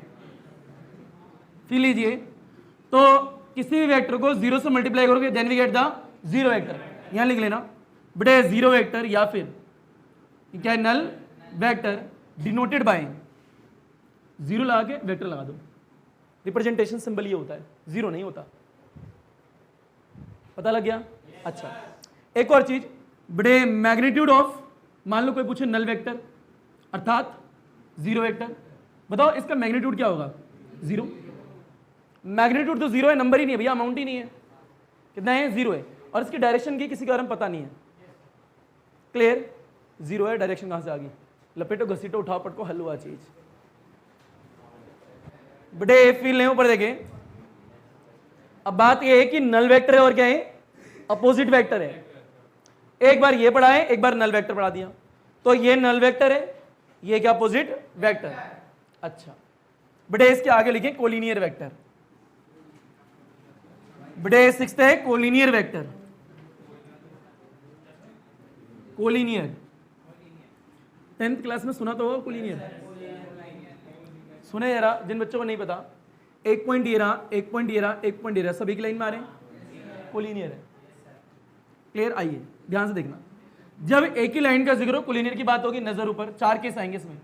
Speaker 1: फिर लीजिए, तो किसी भी वेक्टर को 0 से मल्टीप्लाई करोगे, then we get the 0 vector. यहां लिख लेना बेटे, 0 वेक्टर या फिर क्या है? नल वेक्टर डिनोटेड बाय 0 लगा के वेक्टर लगा दो। रिप्रेजेंटेशन सिंबल ये होता है, 0 नहीं होता। पता लग गया? अच्छा, एक और चीज बेटे, मैग्नीट्यूड ऑफ, मान लो कोई पूछे नल वेक्टर अर्थात 0 वेक्टर, बताओ इसका मैग्नीट्यूड क्या होगा? 0। मैग्नीट्यूड तो 0 है, नंबर ही नहीं है भैया, अमाउंट ही नहीं है। कितना है? 0 है। और इसकी डायरेक्शन की किसी के बारे में पता नहीं है। क्लियर? 0 है, डायरेक्शन कहां से आ गई? लपेटो, घसीटो, उठाओ, पटको, हल हुआ चीज। बेटे फील नहीं, ऊपर देखे। अब बात यह है कि नल वेक्टर है और क्या है? अपोजिट वेक्टर है। एक बार ये पढ़ा है, एक बार नल वेक्टर पढ़ा दिया, तो ये नल वेक्टर है, ये क्या? Opposite vector. अच्छा बेटे इसके आगे लिखे कोलिनियर वेक्टर। बेटे 6th है collinear vector. Collinear 10th class में सुना तो होगा कोलिनियर, सुने जरा जिन बच्चों को नहीं पता। एक पॉइंट ये रहा, एक पॉइंट ये रहा, एक पॉइंट ये रहा, सभी की लाइन में आ रहे हैं, कोलिनियर है। क्लियर? आइए ध्यान से देखना, जब एक ही लाइन का जिक्र हो कोलिनियर की बात होगी, नजर ऊपर, 4 केस आएंगे इसमें।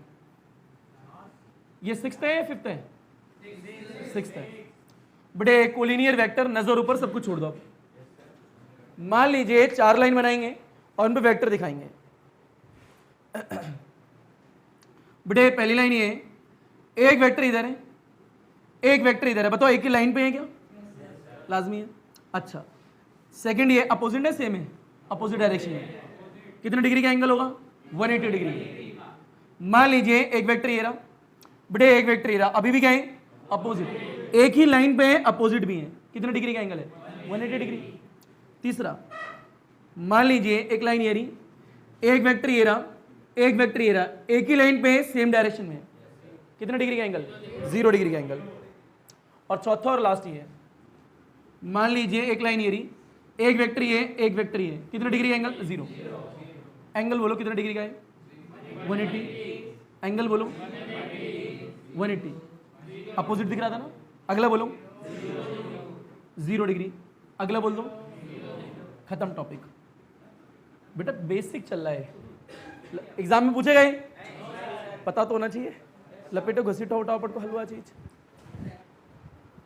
Speaker 1: ये 6th है या 5th है? 6th है। बड़े कोलिनियर वेक्टर, नजर ऊपर, सब कुछ छोड़ दो। मान लीजिए 4 लाइन बनाएंगे और उन पे वेक्टर दिखाएंगे। बड़े पहली लाइन ये है, एक वेक्टर इधर है, एक वेक्टर इधर है, बताओ एक ही लाइन पे है क्या? लाजमी है। अच्छा, सेकंड ये अपोजिट है, सेम है, अपोजिट डायरेक्शन में, कितने डिग्री का एंगल होगा? 180 डिग्री। मान लीजिए एक वेक्टर ये रहा, बड़े एक वेक्टर ये रहा, अभी भी क्या है? अपोजिट, एक ही लाइन पे है, अपोजिट भी है, कितने डिग्री का एंगल है? 180 डिग्री। तीसरा, मान लीजिए एक लाइन ये रही, एक वेक्टर ये रहा, एक वेक्टर ये रहा, एक ही लाइन पे सेम डायरेक्शन में, कितने डिग्री का एंगल? 0 डिग्री का एंगल। और चौथा और लास्ट ये है, मान लीजिए एक लाइन ये रही, एक वेक्टर ये, एक वेक्टर ये, कितने डिग्री का एंगल? 0। एंगल बोलो कितने डिग्री का है? 180। एंगल बोलो 180। अपोजिट दिख रहा था ना? अगला बोलो 0 डिग्री। अगला बोल दो, खत्म टॉपिक। बेटा बेसिक चल रहा है, एग्जाम में पूछे गए, पता तो होना चाहिए। लपेटो घसीटो उठाओपट को हलवा चीज।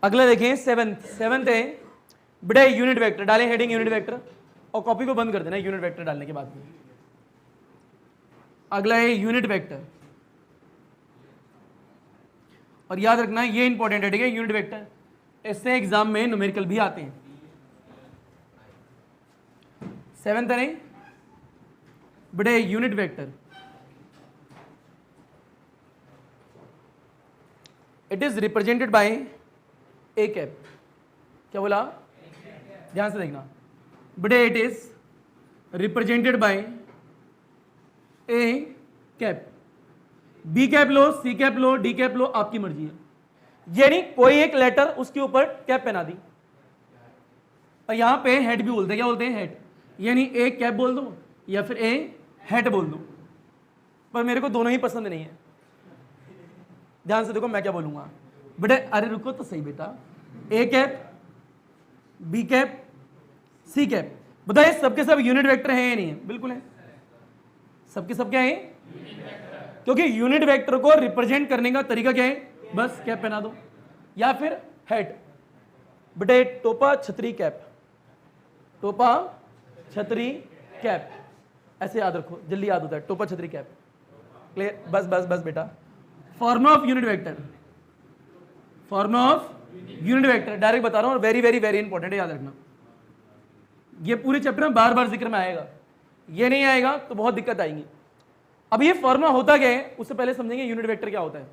Speaker 1: अगला देखें, सेवंथ है, बेटा यूनिट वेक्टर डालें, हेडिंग यूनिट वेक्टर, और कॉपी को बंद कर देना यूनिट वेक्टर डालने के बाद में। अगला है यूनिट वेक्टर, और याद रखना ये इंपॉर्टेंट है, ठीक है? यूनिट वेक्टर इससे एग्जाम में न्यूमेरिकल भी आते हैं। 7th है बेटे unit vector, it is represented by a cap. क्या बोला? ध्यान से देखना बेटे, it is represented by a cap. B cap लो, सी कैप लो, डी कैप लो, आपकी मर्जी है। यानी कोई एक लेटर उसके ऊपर कैप पहना दी, और यहां पे हेड भी बोलते हैं। क्या बोलते हैं? हेड। यानी ए कैप बोल दो या फिर ए हेड बोल दो, पर मेरे को दोनों ही पसंद नहीं है। ध्यान से देखो मैं क्या बोलूंगा बेटे। अरे रुको तो सही बेटा, A cap, B cap, C cap, बताइए सबके सब यूनिट वेक्टर है या नहीं है? बिल्कुल है, सबके सब क्या है? क्योंकि यूनिट वेक्टर को रिप्रेजेंट करने का तरीका क्या है? बस कैप पहना दो या फिर हेड। बेटे टोपा छतरी कैप, टोपा छतरी कैप, ऐसे याद रखो, जल्दी याद होता है, टोपा छतरी कैप। क्लियर? बस बस बस बेटा। Formula of unit vector, formula of unit vector direct बता रहा हूं, और वेरी वेरी वेरी इंपॉर्टेंट है, याद रखना। ये पूरे चैप्टर में बार बार जिक्र में आएगा, ये नहीं आएगा तो बहुत दिक्कत आएगी। अब ये फॉर्मूला होता क्या है उससे पहले समझेंगे यूनिट वेक्टर क्या होता है।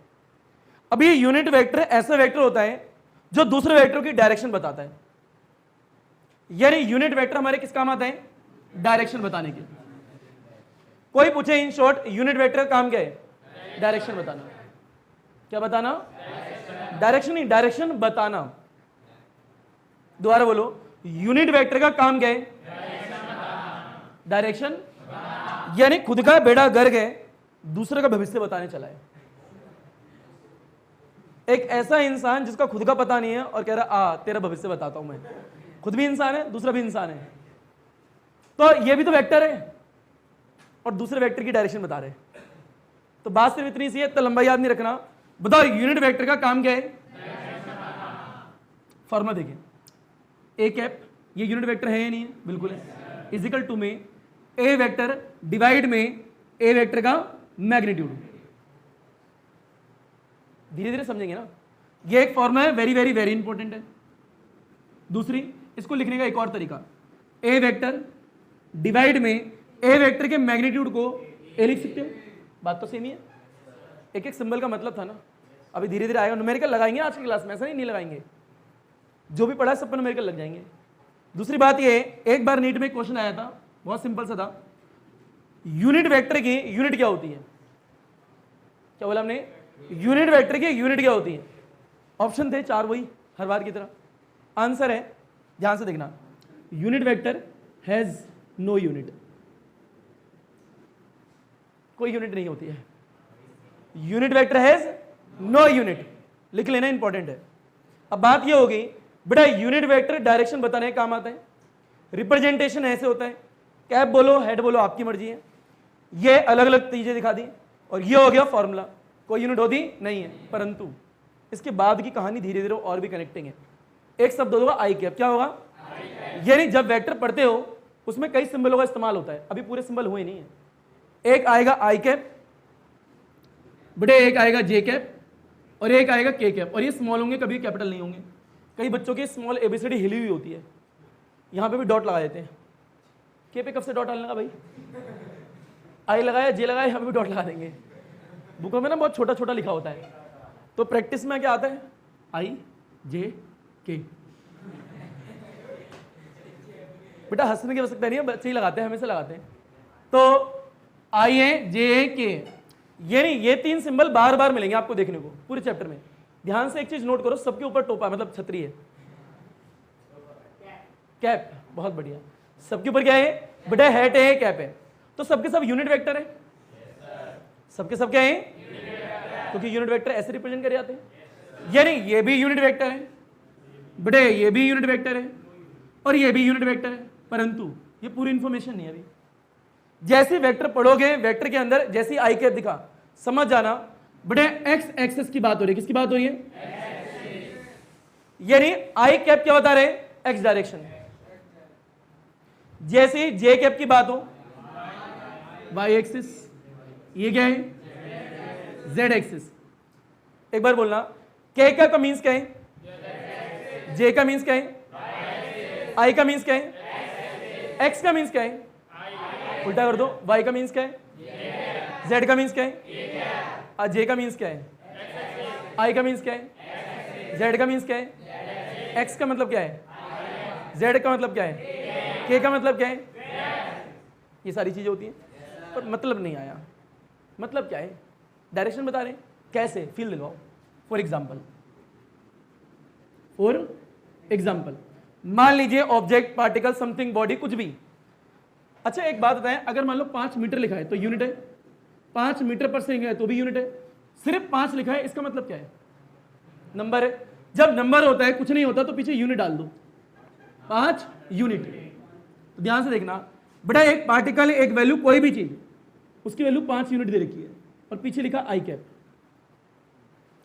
Speaker 1: अब ये यूनिट वेक्टर ऐसा वेक्टर होता है जो दूसरे वेक्टर की डायरेक्शन बताता है। यानी यूनिट वेक्टर हमारे किस काम आता है? डायरेक्शन बताने के। कोई पूछे इन शॉर्ट यूनिट वेक्टर का काम क्या है? डायरेक्शन बताना। क्या बताना? डायरेक्शन नहीं, डायरेक्शन बताना। दोबारा बोलो, यूनिट वेक्टर का काम क्या है? डायरेक्शन। यानी खुद का बेड़ा गर्क है, दूसरे का भविष्य बताने चला है। एक ऐसा इंसान जिसका खुद का पता नहीं है और कह रहा आ तेरा भविष्य बताता हूं मैं। खुद भी इंसान है, दूसरा भी इंसान है, तो ये भी तो वेक्टर है और दूसरे वेक्टर की डायरेक्शन बता रहे। तो बात सिर्फ इतनी सी है, तो लंबा याद नहीं रखना। बताओ यूनिट वेक्टर का काम क्या है? फॉर्मूला देखिए, ए कैप, ये यूनिट वेक्टर है या नहीं है? बिल्कुल है। इजिकल टू में ए वेक्टर डिवाइड में ए वेक्टर का मैग्नीट्यूड। धीरे धीरे समझेंगे ना, ये एक फॉर्मूला है, वेरी वेरी वेरी इंपॉर्टेंट है। दूसरी, इसको लिखने का एक और तरीका, ए वेक्टर डिवाइड में ए वेक्टर के मैग्नीट्यूड को ए लिख सकते हो। बात तो सेम ही है, एक एक सिंबल का मतलब था ना। अभी धीरे धीरे आएगा, न्यूमेरिकल लगाएंगे आज की क्लास में, ऐसा नहीं लगाएंगे, जो भी पढ़ा सब पर न्यूमेरिकल लग जाएंगे। दूसरी बात ये, एक बार नीट में क्वेश्चन आया था, बहुत सिंपल सा था, यूनिट वेक्टर की यूनिट क्या होती है? क्या बोला हमने? यूनिट वेक्टर की यूनिट क्या होती है? ऑप्शन थे 4, वही हर बार की तरह। आंसर है, ध्यान से देखना, unit vector has no unit. कोई यूनिट नहीं होती है। Unit vector has no unit, लिख लेना, इंपॉर्टेंट है। अब बात ये होगी बेटा यूनिट वेक्टर डायरेक्शन बताने का काम आता है, रिप्रेजेंटेशन ऐसे होता है, कैप बोलो हेड बोलो आपकी मर्जी है, ये अलग अलग चीजें दिखा दी और ये हो गया फॉर्मूला, कोई यूनिट होती नहीं है, परंतु इसके बाद की कहानी धीरे धीरे और भी कनेक्टिंग है। एक शब्द होगा आई कैप, क्या होगा? यानी जब वेक्टर पढ़ते हो उसमें कई सिंबलों का इस्तेमाल होता है, अभी पूरे सिंबल हुए नहीं है। एक आएगा आई कैप बेटे, एक आएगा जे कैप और एक आएगा के कैप, और ये स्मॉल होंगे कभी कैपिटल नहीं होंगे। कई बच्चों की स्मॉल एबीसीडी हिली हुई होती है, यहां पे भी डॉट लगा देते हैं, के पे कब से डॉट डालने का भाई, आई लगाया जे लगाया, यहां पे भी डॉट लगा देंगे। बुकों में ना बहुत छोटा छोटा लिखा होता है, तो प्रैक्टिस में क्या आता है आई जे के। बेटा हंसने की आवश्यकता नहीं है, बच्चे ही लगाते हैं, हमेशा लगाते हैं। तो आई ए जे के, ये नहीं, ये तीन सिंबल बार बार मिलेंगे आपको देखने को पूरे चैप्टर में। ध्यान से एक चीज नोट करो, सबके ऊपर टोपा मतलब छतरी है, कैप, बहुत बढ़िया। सबके ऊपर क्या है बेटा? हैट है, कैप है, तो सबके सब यूनिट वेक्टर है, सबके सब क्या है? क्योंकि यूनिट वेक्टर ऐसे रिप्रेजेंट करे जाते हैं। यानी ये भी यूनिट वेक्टर है बेटे, ये भी यूनिट वेक्टर है और ये भी यूनिट वेक्टर है, परंतु ये पूरी इंफॉर्मेशन नहीं है अभी। जैसे वेक्टर पढ़ोगे, वेक्टर के अंदर जैसी आई कैप दिखा, समझ जाना बेटे एक्स एक्सिस की बात हो रही है। किसकी बात हो रही है? यानी आई कैप क्या बता रहे? X direction. जैसे जे कैप की बात हो, वाई एक्सिस, ये क्या है? Z axis. एक बार बोलना, के का मीन्स क्या है? जे का मीन्स क्या है? आई का मीन्स क्या है? एक्स का मीन्स क्या है? उल्टा कर दो, वाई का मीन्स क्या है? जेड का मीन्स क्या है? जे का मीन्स क्या है? आई का मीन्स क्या है? जेड का मीन्स क्या है? एक्स का मतलब क्या है? जेड का मतलब क्या है? के का मतलब क्या है? ये सारी चीजें होती हैं, पर मतलब नहीं आया। मतलब क्या है? डायरेक्शन बता रहे हैं, कैसे? फील दिलवाओ। फॉर एग्जाम्पल मान लीजिए ऑब्जेक्ट, पार्टिकल, समथिंग, बॉडी, कुछ भी। अच्छा एक बात बताएं, अगर मान लो 5 मीटर लिखा है तो यूनिट है, 5 मीटर पर सेकंड है तो भी यूनिट है, सिर्फ 5 लिखा है इसका मतलब क्या है? नंबर है। जब नंबर होता है कुछ नहीं होता तो पीछे यूनिट डाल दो, 5 यूनिट। तो ध्यान से देखना बेटा, एक पार्टिकल, एक वैल्यू, कोई भी चीज, उसकी वैल्यू 5 यूनिट दे रखी है और पीछे लिखा आई कैप।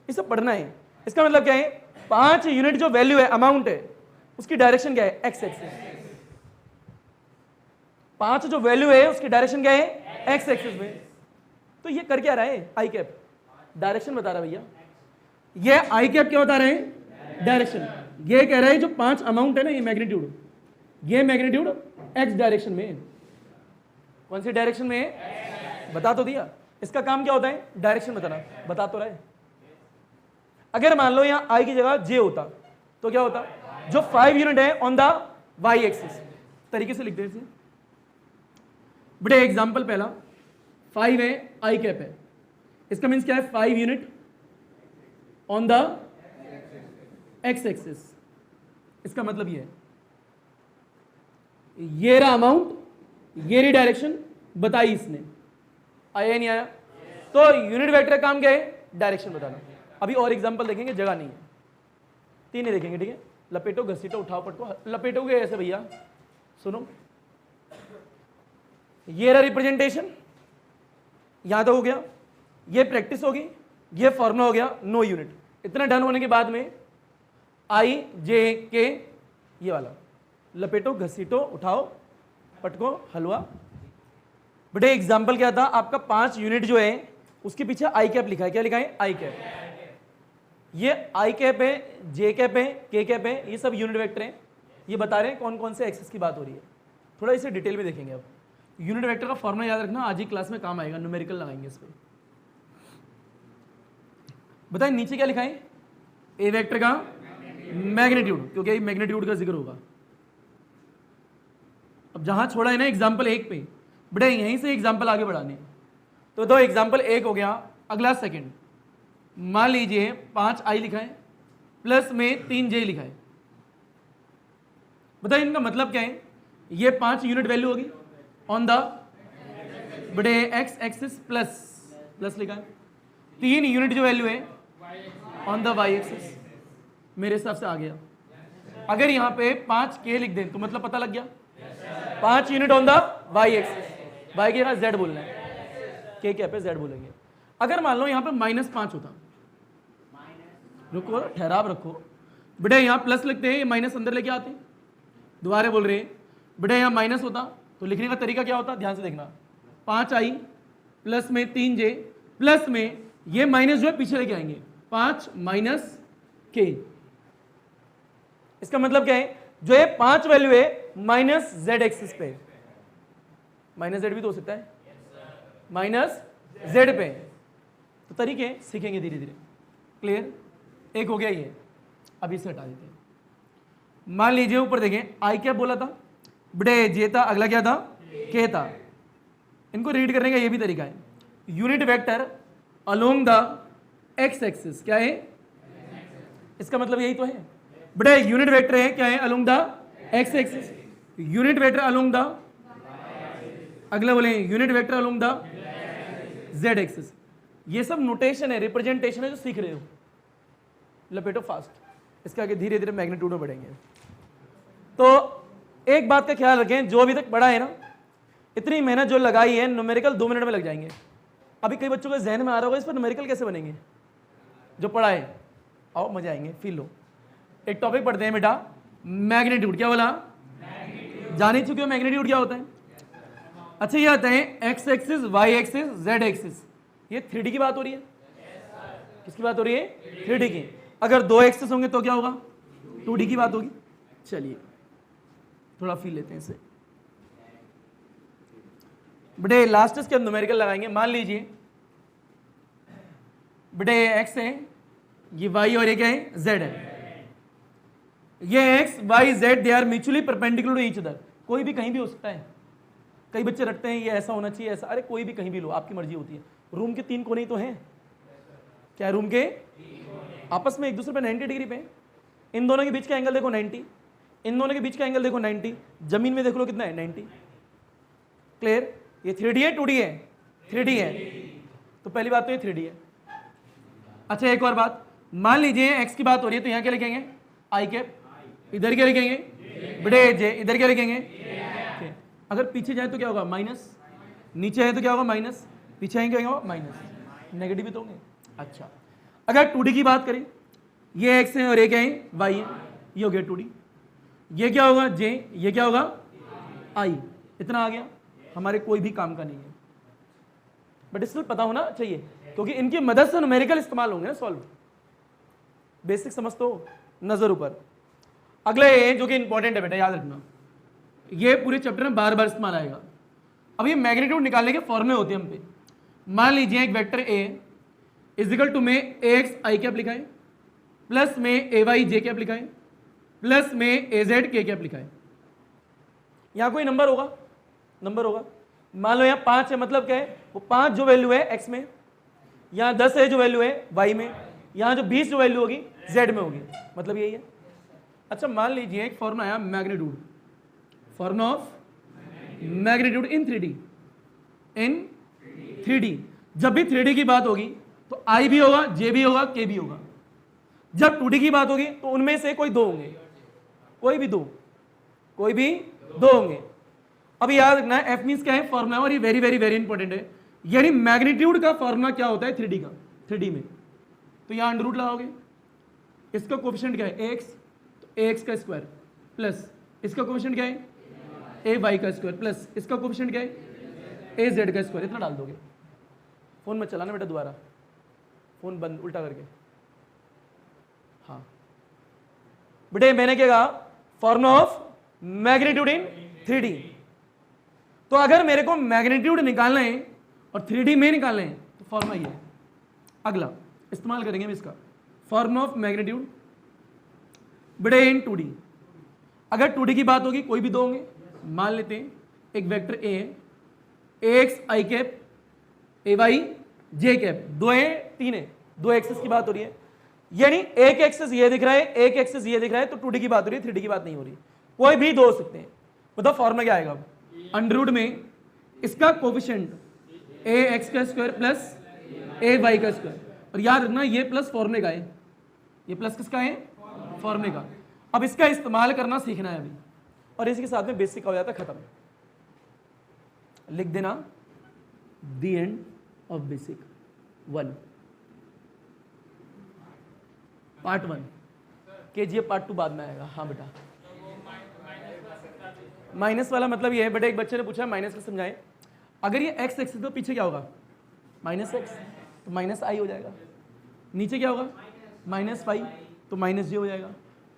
Speaker 1: ये सब पढ़ना है। इसका मतलब क्या है? 5 यूनिट जो वैल्यू है, अमाउंट है, उसकी डायरेक्शन क्या है? X axis. 5 जो वैल्यू है उसकी डायरेक्शन क्या है? एक्स एक्सिस में। तो ये कर क्या रहा है? आई कैप डायरेक्शन बता रहा है भैया। ये आई कैप क्या बता रहे हैं? डायरेक्शन। ये कह रहा है जो 5 अमाउंट है ना, ये मैग्नीट्यूड, ये मैग्नीट्यूड एक्स डायरेक्शन में है। कौन सी डायरेक्शन में है? बता तो दिया। इसका काम क्या होता है? डायरेक्शन बताना। बता तो रहा है। अगर मान लो यहां आई की जगह जे होता तो क्या होता? जो 5 यूनिट है ऑन द वाई एक्सिस, तरीके से लिख दे इसे बेटे। एग्जांपल पहला, 5 है, आई कैप है, इसका मीन्स क्या है? 5 unit on the x axis. इसका मतलब ये है, ये रहा अमाउंट, ये रही डायरेक्शन, बताई इसने। आया नहीं आया? तो यूनिट वेक्टर का काम क्या है? डायरेक्शन बताना। अभी और एग्जांपल देखेंगे, जगह नहीं है, 3 ही देखेंगे, ठीक है? लपेटो, घसीटो, उठाओ, पटको। लपेटोगे ऐसे भैया, सुनो, ये रहा रिप्रेजेंटेशन, यहां तो हो गया, ये प्रैक्टिस होगी, ये फॉर्मूला हो गया, नो यूनिट। इतना डन होने के बाद में आई जे के, ये वाला लपेटो, घसीटो, उठाओ, पटको, हलवा। बेटे एग्जाम्पल क्या था आपका? 5 यूनिट जो है उसके पीछे आई कैप लिखा है। क्या लिखा है? I cap. ये आई कैप है, जे कैप है, के कैप है, ये सब यूनिट वेक्टर हैं। ये बता रहे हैं कौन कौन से एक्सिस की बात हो रही है। थोड़ा इसे डिटेल में देखेंगे। अब यूनिट वेक्टर का फॉर्मूला याद रखना, आज ही क्लास में काम आएगा, न्यूमेरिकल लगाएंगे इस पर। बताएं नीचे क्या लिखा है? ए वेक्टर का मैग्नीट्यूड, क्योंकि मैग्नीट्यूड का जिक्र होगा। अब जहां छोड़ा है ना एग्जाम्पल 1 पे, बेटे यहीं से एग्जाम्पल आगे बढ़ाने। तो दो एग्जाम्पल 1 हो गया, अगला सेकंड। मान लीजिए 5 आई लिखा है, प्लस में 3 जे लिखा है। बताइए इनका मतलब क्या है? ये 5 यूनिट वैल्यू होगी ऑन द बेटे एक्स एक्सिस, प्लस लिखा है। 3 यूनिट जो वैल्यू है ऑन द वाई एक्सिस। मेरे हिसाब से आ गया। अगर यहाँ पे 5k लिख दें तो मतलब पता लग गया, 5 unit on the Y axis, Y के यहाँ z बोलना है, k क्या पे z बोलेंगे। अगर मान लो यहाँ पे -5 होता, रुको ठहराव रखो बेटे, यहाँ प्लस लिखते हैं, ये माइनस अंदर लेके आते हैं, दोबारा बोल रहे हैं बेटे यहाँ माइनस होता तो लिखने का तरीका क्या होता, ध्यान से देखना, 5i प्लस में 3j प्लस में ये माइनस जो है पीछे लेके आएंगे, 5 माइनस k। इसका मतलब क्या है, जो ये 5 वैल्यू है माइनस z एक्सिस पे, माइनस z भी तो हो सकता है, माइनस z पे, तो तरीके सीखेंगे धीरे धीरे। क्लियर, एक हो गया ये, अब इसे हटा देते हैं। मान लीजिए ऊपर देखें, आई क्या बोला था बड़े, जे था, अगला क्या था, के था। इनको रीड करने का ये भी तरीका है, unit vector along the x axis, क्या है, इसका मतलब यही तो है बड़े, यूनिट वेक्टर है क्या है, along the x axis, unit vector along the, अगला बोले unit vector along the Z axis. ये सब नोटेशन है, रिप्रेजेंटेशन है जो सीख रहे हो, लपेटो फास्ट, इसके आगे धीरे धीरे मैग्नीट्यूड में बढ़ेंगे। तो एक बात का ख्याल रखें, जो अभी तक पढ़ा है ना, इतनी मेहनत जो लगाई है, न्यूमेरिकल 2 मिनट में लग जाएंगे। अभी कई बच्चों के जहन में आ रहा होगा इस पर न्यूमेरिकल कैसे बनेंगे, जो पढ़ा है, आओ मजा आएंगे, फील लो। एक टॉपिक पढ़ते हैं बेटा, मैग्नीट्यूड, क्या बोला, जान ही चुके हो मैग्नीट्यूड क्या होता है। अच्छा ये आता है X axis, Y axis, Z axis, ये 3D की बात हो रही है, किसकी बात हो रही है, 3D की। अगर 2 एक्सिस होंगे तो क्या होगा, 2D की बात होगी। चलिए थोड़ा फील लेते हैं इसे बेटे, लास्ट इसके न्यूमेरिकल लगाएंगे। मान लीजिए बेटे एक्स है, ये वाई और ये क्या है, जेड है। ये X Y Z they are mutually perpendicular to each other, कोई भी कहीं भी हो सकता है। कई बच्चे रखते हैं ये ऐसा होना चाहिए, ऐसा, अरे कोई भी कहीं भी लो, आपकी मर्जी होती है। रूम के 3 कोने ही तो हैं, क्या रूम के आपस में एक दूसरे पे 90 डिग्री पे, इन दोनों के बीच का एंगल देखो 90, इन दोनों के बीच का एंगल देखो 90, जमीन में देख लो कितना है 90। क्लियर, ये 3D है 2D है, 3D है, तो पहली बात तो ये 3D है। अच्छा एक और बात, मान लीजिए एक्स की बात हो रही है तो यहाँ क्या लिखेंगे, आई कैप, इधर क्या लिखेंगे बेटे जे, इधर क्या लिखेंगे, अगर पीछे जाए तो क्या होगा माइनस, नीचे है तो क्या होगा माइनस, पीछे आएंगे क्या होगा माइनस, नेगेटिव भी तो होंगे। अच्छा अगर 2D की बात करें, ये x है और ये क्या है, y है, ये हो गया 2D, ये क्या होगा j, ये क्या होगा i, इतना आ गया, हमारे कोई भी काम का नहीं है, बट इसलिए पता होना चाहिए क्योंकि इनकी मदद से न्यूमेरिकल इस्तेमाल होंगे ना सॉल्व, बेसिक समझ तो नजर ऊपर। अगला ये जो कि इंपॉर्टेंट है बेटा, याद रखना, ये पूरे चैप्टर में बार बार इस्तेमाल आएगा। अब ये मैग्नीट्यूड निकालने के फॉर्मूले होते हैं हम पे। मान लीजिए एक वेक्टर a इजिकल टू में ax आई कैप लिखा है, प्लस में ay जे कैप लिखा है, प्लस में az के कैप लिखा है। यहाँ कोई नंबर होगा, नंबर होगा, मान लो यहाँ 5 है, मतलब क्या है, वो 5 जो वैल्यू है x में, यहाँ 10 है जो वैल्यू है y में, यहाँ जो 20 जो वैल्यू होगी z में होगी, मतलब यही है। अच्छा मान लीजिए एक फॉर्मूला आया magnitude, formula of magnitude in 3D, in 3D। जब भी 3D की बात होगी तो I भी होगा, J भी होगा, K भी होगा। जब 2D की बात होगी तो उनमें से कोई 2 होंगे, कोई भी 2, कोई भी 2 होंगे। अब याद रखना है F मींस क्या है, फॉर्मूला, और ये वेरी वेरी वेरी इंपॉर्टेंट है, यानी मैग्नीट्यूड का फॉर्मूला क्या होता है 3D का, 3D में। तो यहाँ अंडर रूट लगाओगे, इसका कोफिशिएंट क्या है ax, तो ax का स्क्वायर प्लस इसका कोफिशिएंट क्या है ay का स्क्वायर प्लस इसका कोफिशिएंट क्या है az का स्क्वायर, इतना डाल दोगे। फोन मत चलाना बेटा दोबारा, फोन बंद उल्टा करके। हाँ बेटे मैंने क्या कहा, formula of magnitude in 3D। तो अगर मेरे को मैग्नीट्यूड निकालना है और 3D में निकालना है तो फॉर्मूला ये है। अगला इस्तेमाल करेंगे हम इसका, फॉर्मूला ऑफ मैग्नीट्यूड बेटे इन 2D। अगर 2D की बात होगी कोई भी 2 होंगे, मान लेते हैं एक वेक्टर a है, ax आई कैप ay जे कैप, 2 है 3 है, 2 एक्सिस की बात हो रही है, यानी एक एक्सिस ये दिख रहा है, एक एक्सिस ये दिख रहा है, तो 2D की बात हो रही है, 3D की बात नहीं हो रही। कोई भी 2 हो सकते हैं। बताओ फॉर्मूला क्या आएगा, अंडर रूट में इसका कोफिशिएंट ax का स्क्वायर प्लस ay का स्क्वायर, और याद रखना ये प्लस फॉर्मूले का है, ये प्लस किसका है फॉर्मूले का। अब इसका इस्तेमाल करना सीखना है अभी, और इसी के साथ में बेसिक हो जाता है खत्म। लिख देना the end of basic 1 part 1। KGF part 2 बाद में आएगा। हाँ बेटा, माइनस वाला मतलब ये है बेटा, एक बच्चे ने पूछा माइनस का समझाएं। अगर ये x एक्सिस तो पीछे क्या होगा, -x, तो -i हो जाएगा। नीचे क्या होगा, -5, तो -j हो जाएगा।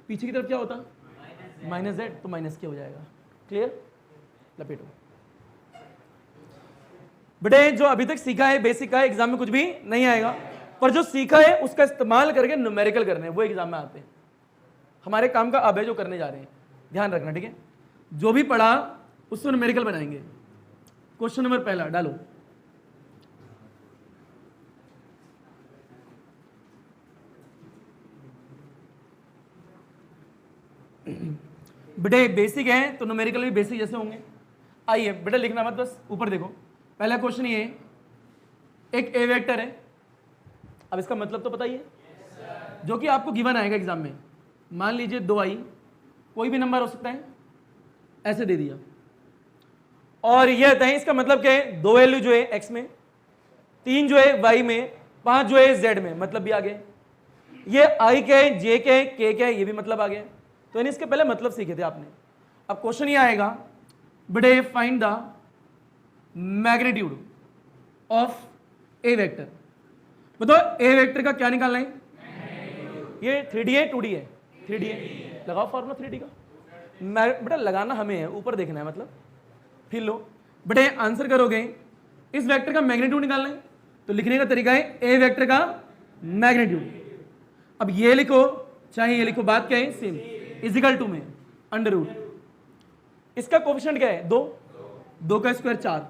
Speaker 1: पीछे की तरफ क्या होता, -z, तो -k हो जाएगा। क्लियर? लपेटो बेटे, जो अभी तक सीखा है बेसिक का, एग्जाम में कुछ भी नहीं आएगा, पर जो सीखा है उसका इस्तेमाल करके न्यूमेरिकल करने हैं, वो एग्जाम में आते हैं। हमारे काम का अब है जो करने जा रहे हैं, ध्यान रखना, ठीक है? जो भी पढ़ा उससे न्यूमेरिकल बनाएंगे। क्वेश्चन नंबर पहला डालो। बेटे बेसिक है तो न्यूमेरिकल भी बेसिक जैसे होंगे। आइए बेटा, लिखना मत, बस ऊपर देखो। पहला क्वेश्चन ये, एक ए वेक्टर है। अब इसका मतलब तो बताइए, जो कि आपको गिवन आएगा एग्जाम में। मान लीजिए 2i, कोई भी नंबर हो सकता है, ऐसे दे दिया, और ये बताएं इसका मतलब क्या है। 2 वैल्यू जो है x में, 3 जो है y में, 5 जो है z में, मतलब भी आ गया। ये i क्या है, j क्या है, k क्या है, ये भी मतलब आ गया। तो यानी इसके पहले मतलब सीखे थे आपने। अब क्वेश्चन ये आएगा बेटे, find the magnitude of A vector. बताओ ए वेक्टर का क्या निकालना है। ये 3D है 2D है, 3D है। लगाओ फॉर्मूला 3D का। बेटा लगाना हमें है, ऊपर देखना है मतलब। फिर लो बेटे, आंसर करोगे, इस वेक्टर का मैग्नीट्यूड निकालना है, तो लिखने का तरीका है ए वेक्टर का मैग्नीट्यूड। अब ये लिखो चाहे ये लिखो, बात क्या है, सेम, इजिकल टू में अंडर रूट। इसका कोफिशिएंट क्या है, 2 का स्क्वायर 4,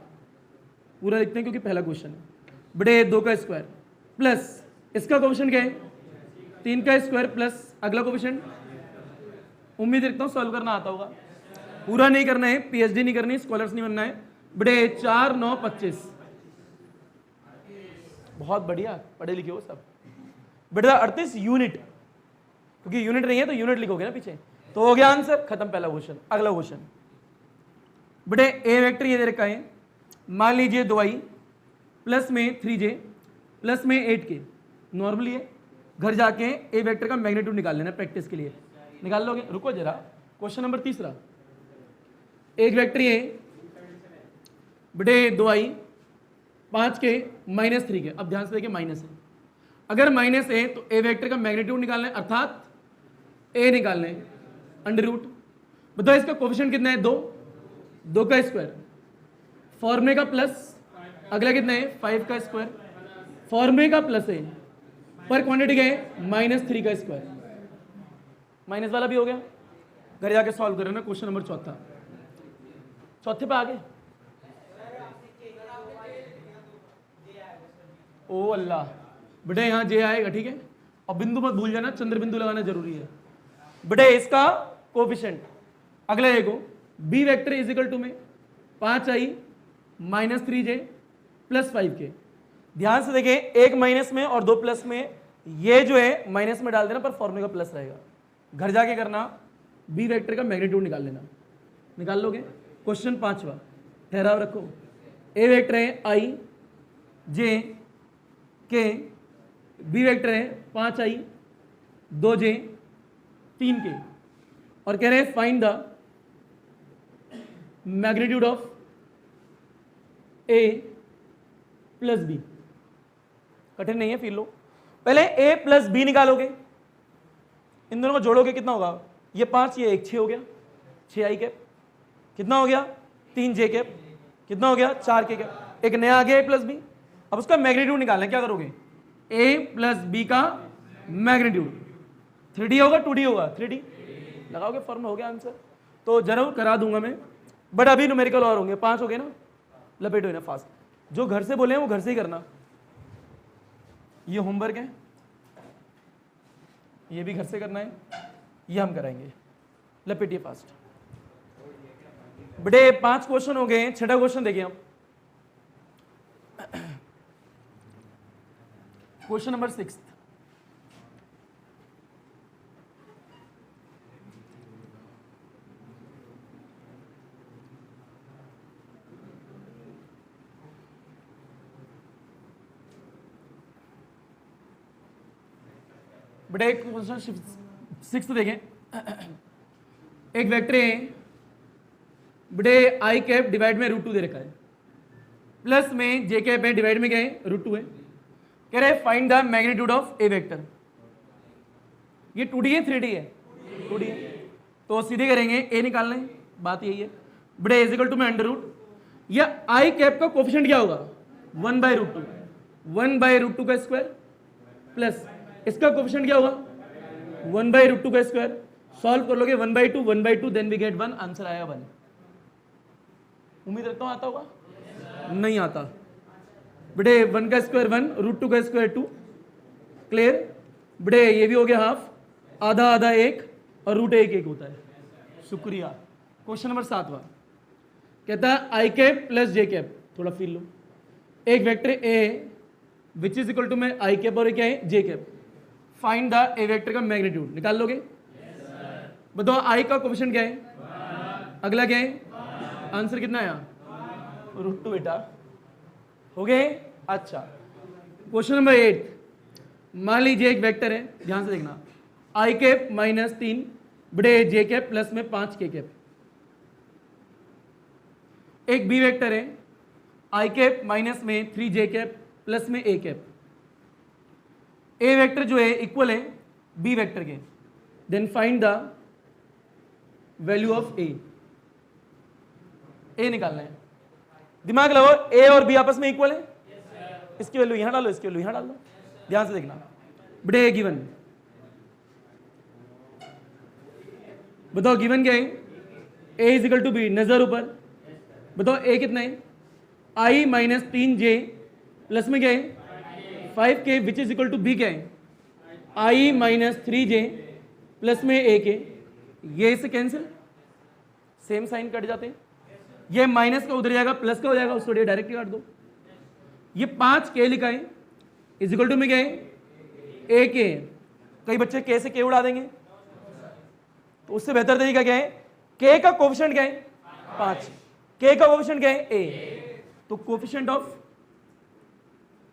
Speaker 1: पूरा लिखते हैं क्योंकि पहला क्वेश्चन है। बेटे 2 का स्क्वायर प्लस इसका कोफिशिएंट क्या है, 3 का स्क्वायर प्लस अगला कोफिशिएंट। उम्मीद रखता हूं सॉल्व करना आता होगा। पूरा नहीं करना है, पीएचडी नहीं करनी, स्कॉलर्स नहीं बनना है। बेटे 4 9 25, बहुत बढ़िया, पढ़े लिखे हो सब। बेटा 38 यूनिट, क्योंकि यूनिट नहीं है तो यूनिट लिखोगे ना पीछे, तो हो गया आंसर, खत्म पहला क्वेश्चन। अगला क्वेश्चन बेटे, ए वेक्टर ये दे रखा है, मान लीजिए 2i प्लस में 3j प्लस में 8k। नॉर्मली है, घर जाके ए वेक्टर का मैग्नीट्यूड निकाल लेना प्रैक्टिस के लिए। निकाल लोगे? रुको जरा, क्वेश्चन नंबर तीसरा। एक वेक्टर ये बेटे 2i 5k -3k। अब ध्यान से देखिए, माइनस है। अगर माइनस है तो ए वेक्टर का मैग्नीट्यूड निकालना है, अर्थात ए निकालना है, अंडर रूट। बताओ इसका कोफिशिएंट कितना है, 2 का स्क्वायर, फॉर्मूले का प्लस, अगला कितना है 5 का स्क्वायर, फॉर्मूले का प्लस है, पर क्वांटिटी क्या है -3 का स्क्वायर। माइनस वाला भी हो गया। घर जाके सॉल्व करें ना। क्वेश्चन नंबर चौथा, चौथे पे आ गए। ओ अल्लाह, बेटे यहाँ जे आएगा, ठीक है। और बिंदु मत भूल जाना, चंद्र बिंदु लगाना जरूरी है। बेटे इसका कोफिशिएंट, अगले देखो, B vector is equal to में 5i -3j प्लस 5k। ध्यान से देखें, एक माइनस में और 2 प्लस में, ये जो है माइनस में डाल देना, पर फॉर्मूले का प्लस रहेगा। घर जाके करना, बी वेक्टर का मैग्नीट्यूड निकाल लेना। निकाल लोगे? क्वेश्चन 5वां, ठहराव रखो। ए वेक्टर है i j k, B vector है 5i 2j 3k, और कह रहे हैं find the magnitude of a plus B. कठिन नहीं है, फिर लो। पहले a प्लस बी निकालोगे, इन दोनों को जोड़ोगे, कितना होगा, ये 5 ये 1 6 हो गया, 6i कैप, कितना हो गया 3j कैप, कितना हो गया 4k कैप। एक नया आ गया a प्लस बी। अब उसका मैग्नीट्यूड निकालना है, क्या करोगे, a प्लस बी का मैग्नीट्यूड 3D होगा 2D होगा, 3D लगाओगे, फॉर्मूला हो गया आंसर। तो जरूर करा दूंगा मैं, बट अभी न्यूमेरिकल और होंगे, 5 हो गए ना, लपेटो ना फास्ट। जो घर से बोले हैं वो घर से ही करना। ये होमवर्क है, ये भी घर से करना है, ये हम कराएंगे। लपेटिए फास्ट। बेटे 5 क्वेश्चन हो गए, छठा क्वेश्चन देखिए हम। Question number 6। बेटा एक क्वेश्चन 6 देखें, एक वेक्टर है बेटे आई कैप डिवाइड में √2 दे रखा है, प्लस में जे कैप है डिवाइड में क्या है √2 है, कह रहे find the magnitude of A vector. ये 2D है 3D है 2D है, तो सीधे करेंगे ए निकालना है, बात यही है बेटे इज इक्वल टू में अंडर रूट, या आई कैप का कोफिशिएंट क्या होगा 1/√2, 1/√2 का स्क्वायर प्लस इसका कोफिशिएंट क्या होगा 1/√2 का स्क्वायर, सॉल्व कर लोगे 1/2 1/2 देन वी गेट 1, आंसर आया 1। उम्मीद रखता हूं आता होगा, नहीं आता बेटे 1 का स्क्वायर 1, √2 का स्क्वायर 2, क्लियर बेटे ये भी हो गया हाफ, आधा आधा 1 और √1 1 होता है। शुक्रिया। क्वेश्चन नंबर 7वां कहता है I cap plus J cap, थोड़ा फील लो, एक vector A which is equal to में आई कैप और क्या है J cap, find the A vector का मैग्नीट्यूड निकाल लोगे, बताओ आई का कोफिशिएंट क्या है, अगला क्या है, आंसर कितना आया √2 बेटा, हो गए। अच्छा क्वेश्चन नंबर 8, मान लीजिए एक वेक्टर है, ध्यान से देखना, आई कैप -3 बड़े जे कैप प्लस में 5 के कैप, एक बी वेक्टर है आई कैप माइनस में 3 जे कैप प्लस में ए कैप, ए वेक्टर जो है इक्वल है बी वेक्टर के, then find the value of A निकालना है, दिमाग लगाओ, ए और बी आपस में इक्वल है, इसकी वैल्यू यहां डालो, इसकी वैल्यू यहां डाल दो, ध्यान से देखना बेटे ए गिवन, बताओ गिवन क्या है, ए इज इक्वल टू बी, नजर ऊपर, बताओ ए कितना है आई -3j प्लस में क्या है 5k which is equal to B क्या है आई -3j प्लस में a के, ये इससे कैंसिल, सेम साइन कट जाते हैं, ये माइनस का उधर जाएगा प्लस का हो जाएगा, उसको डायरेक्टली काट दो, ये 5k लिखा है इज इक्वल टू में क्या है a के, कई बच्चे k से k उड़ा देंगे, तो उससे बेहतर तरीका क्या है, k का कोफिशिएंट क्या है 5, k का कोफिशिएंट क्या है a, तो कोफिशिएंट ऑफ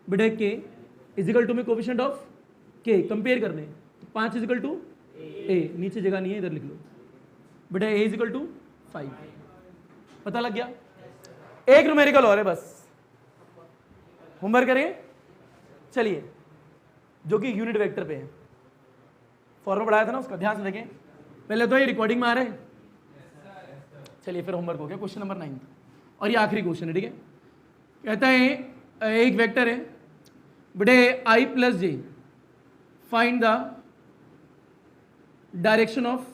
Speaker 1: बेटा k इज इक्वल टू में कोफिशिएंट ऑफ k कंपेयर करने, तो 5 इज इक्वल टू a, नीचे जगह नहीं है इधर लिख लो बेटा a इज इक्वल टू 5, पता लग गया। एक न्यूमेरिकल और है बस, होमवर्क करें, चलिए, जो कि यूनिट वेक्टर पे है, फॉर्मूला पढ़ाया था ना उसका, ध्यान से देखें, पहले तो ये रिकॉर्डिंग में आ रहे हैं, चलिए फिर होमवर्क हो गया। क्वेश्चन नंबर 9 और ये आखिरी क्वेश्चन है, ठीक है, कहता है एक वेक्टर है बेटे I plus J, find the direction of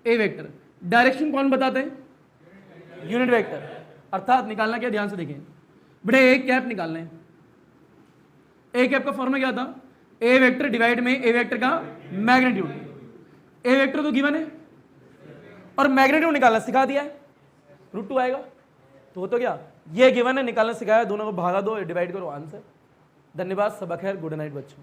Speaker 1: A vector, direction कौन बताते हैं यूनिट वेक्टर, अर्थात निकालना क्या, ध्यान से देखें बेटे ए कैप निकालना है, ए कैप का फॉर्मूला क्या था, ए वेक्टर डिवाइड में ए वेक्टर का मैग्नीट्यूड, ए वेक्टर तो गिवन है और मैग्नीट्यूड निकालना सिखा दिया है, √2 आएगा, तो क्या ये गिवन है, निकालना सिखाया, दोनों को भागा दो डिवाइड करो, आंसर। धन्यवाद, सबक खैर, गुड नाइट बच्चों।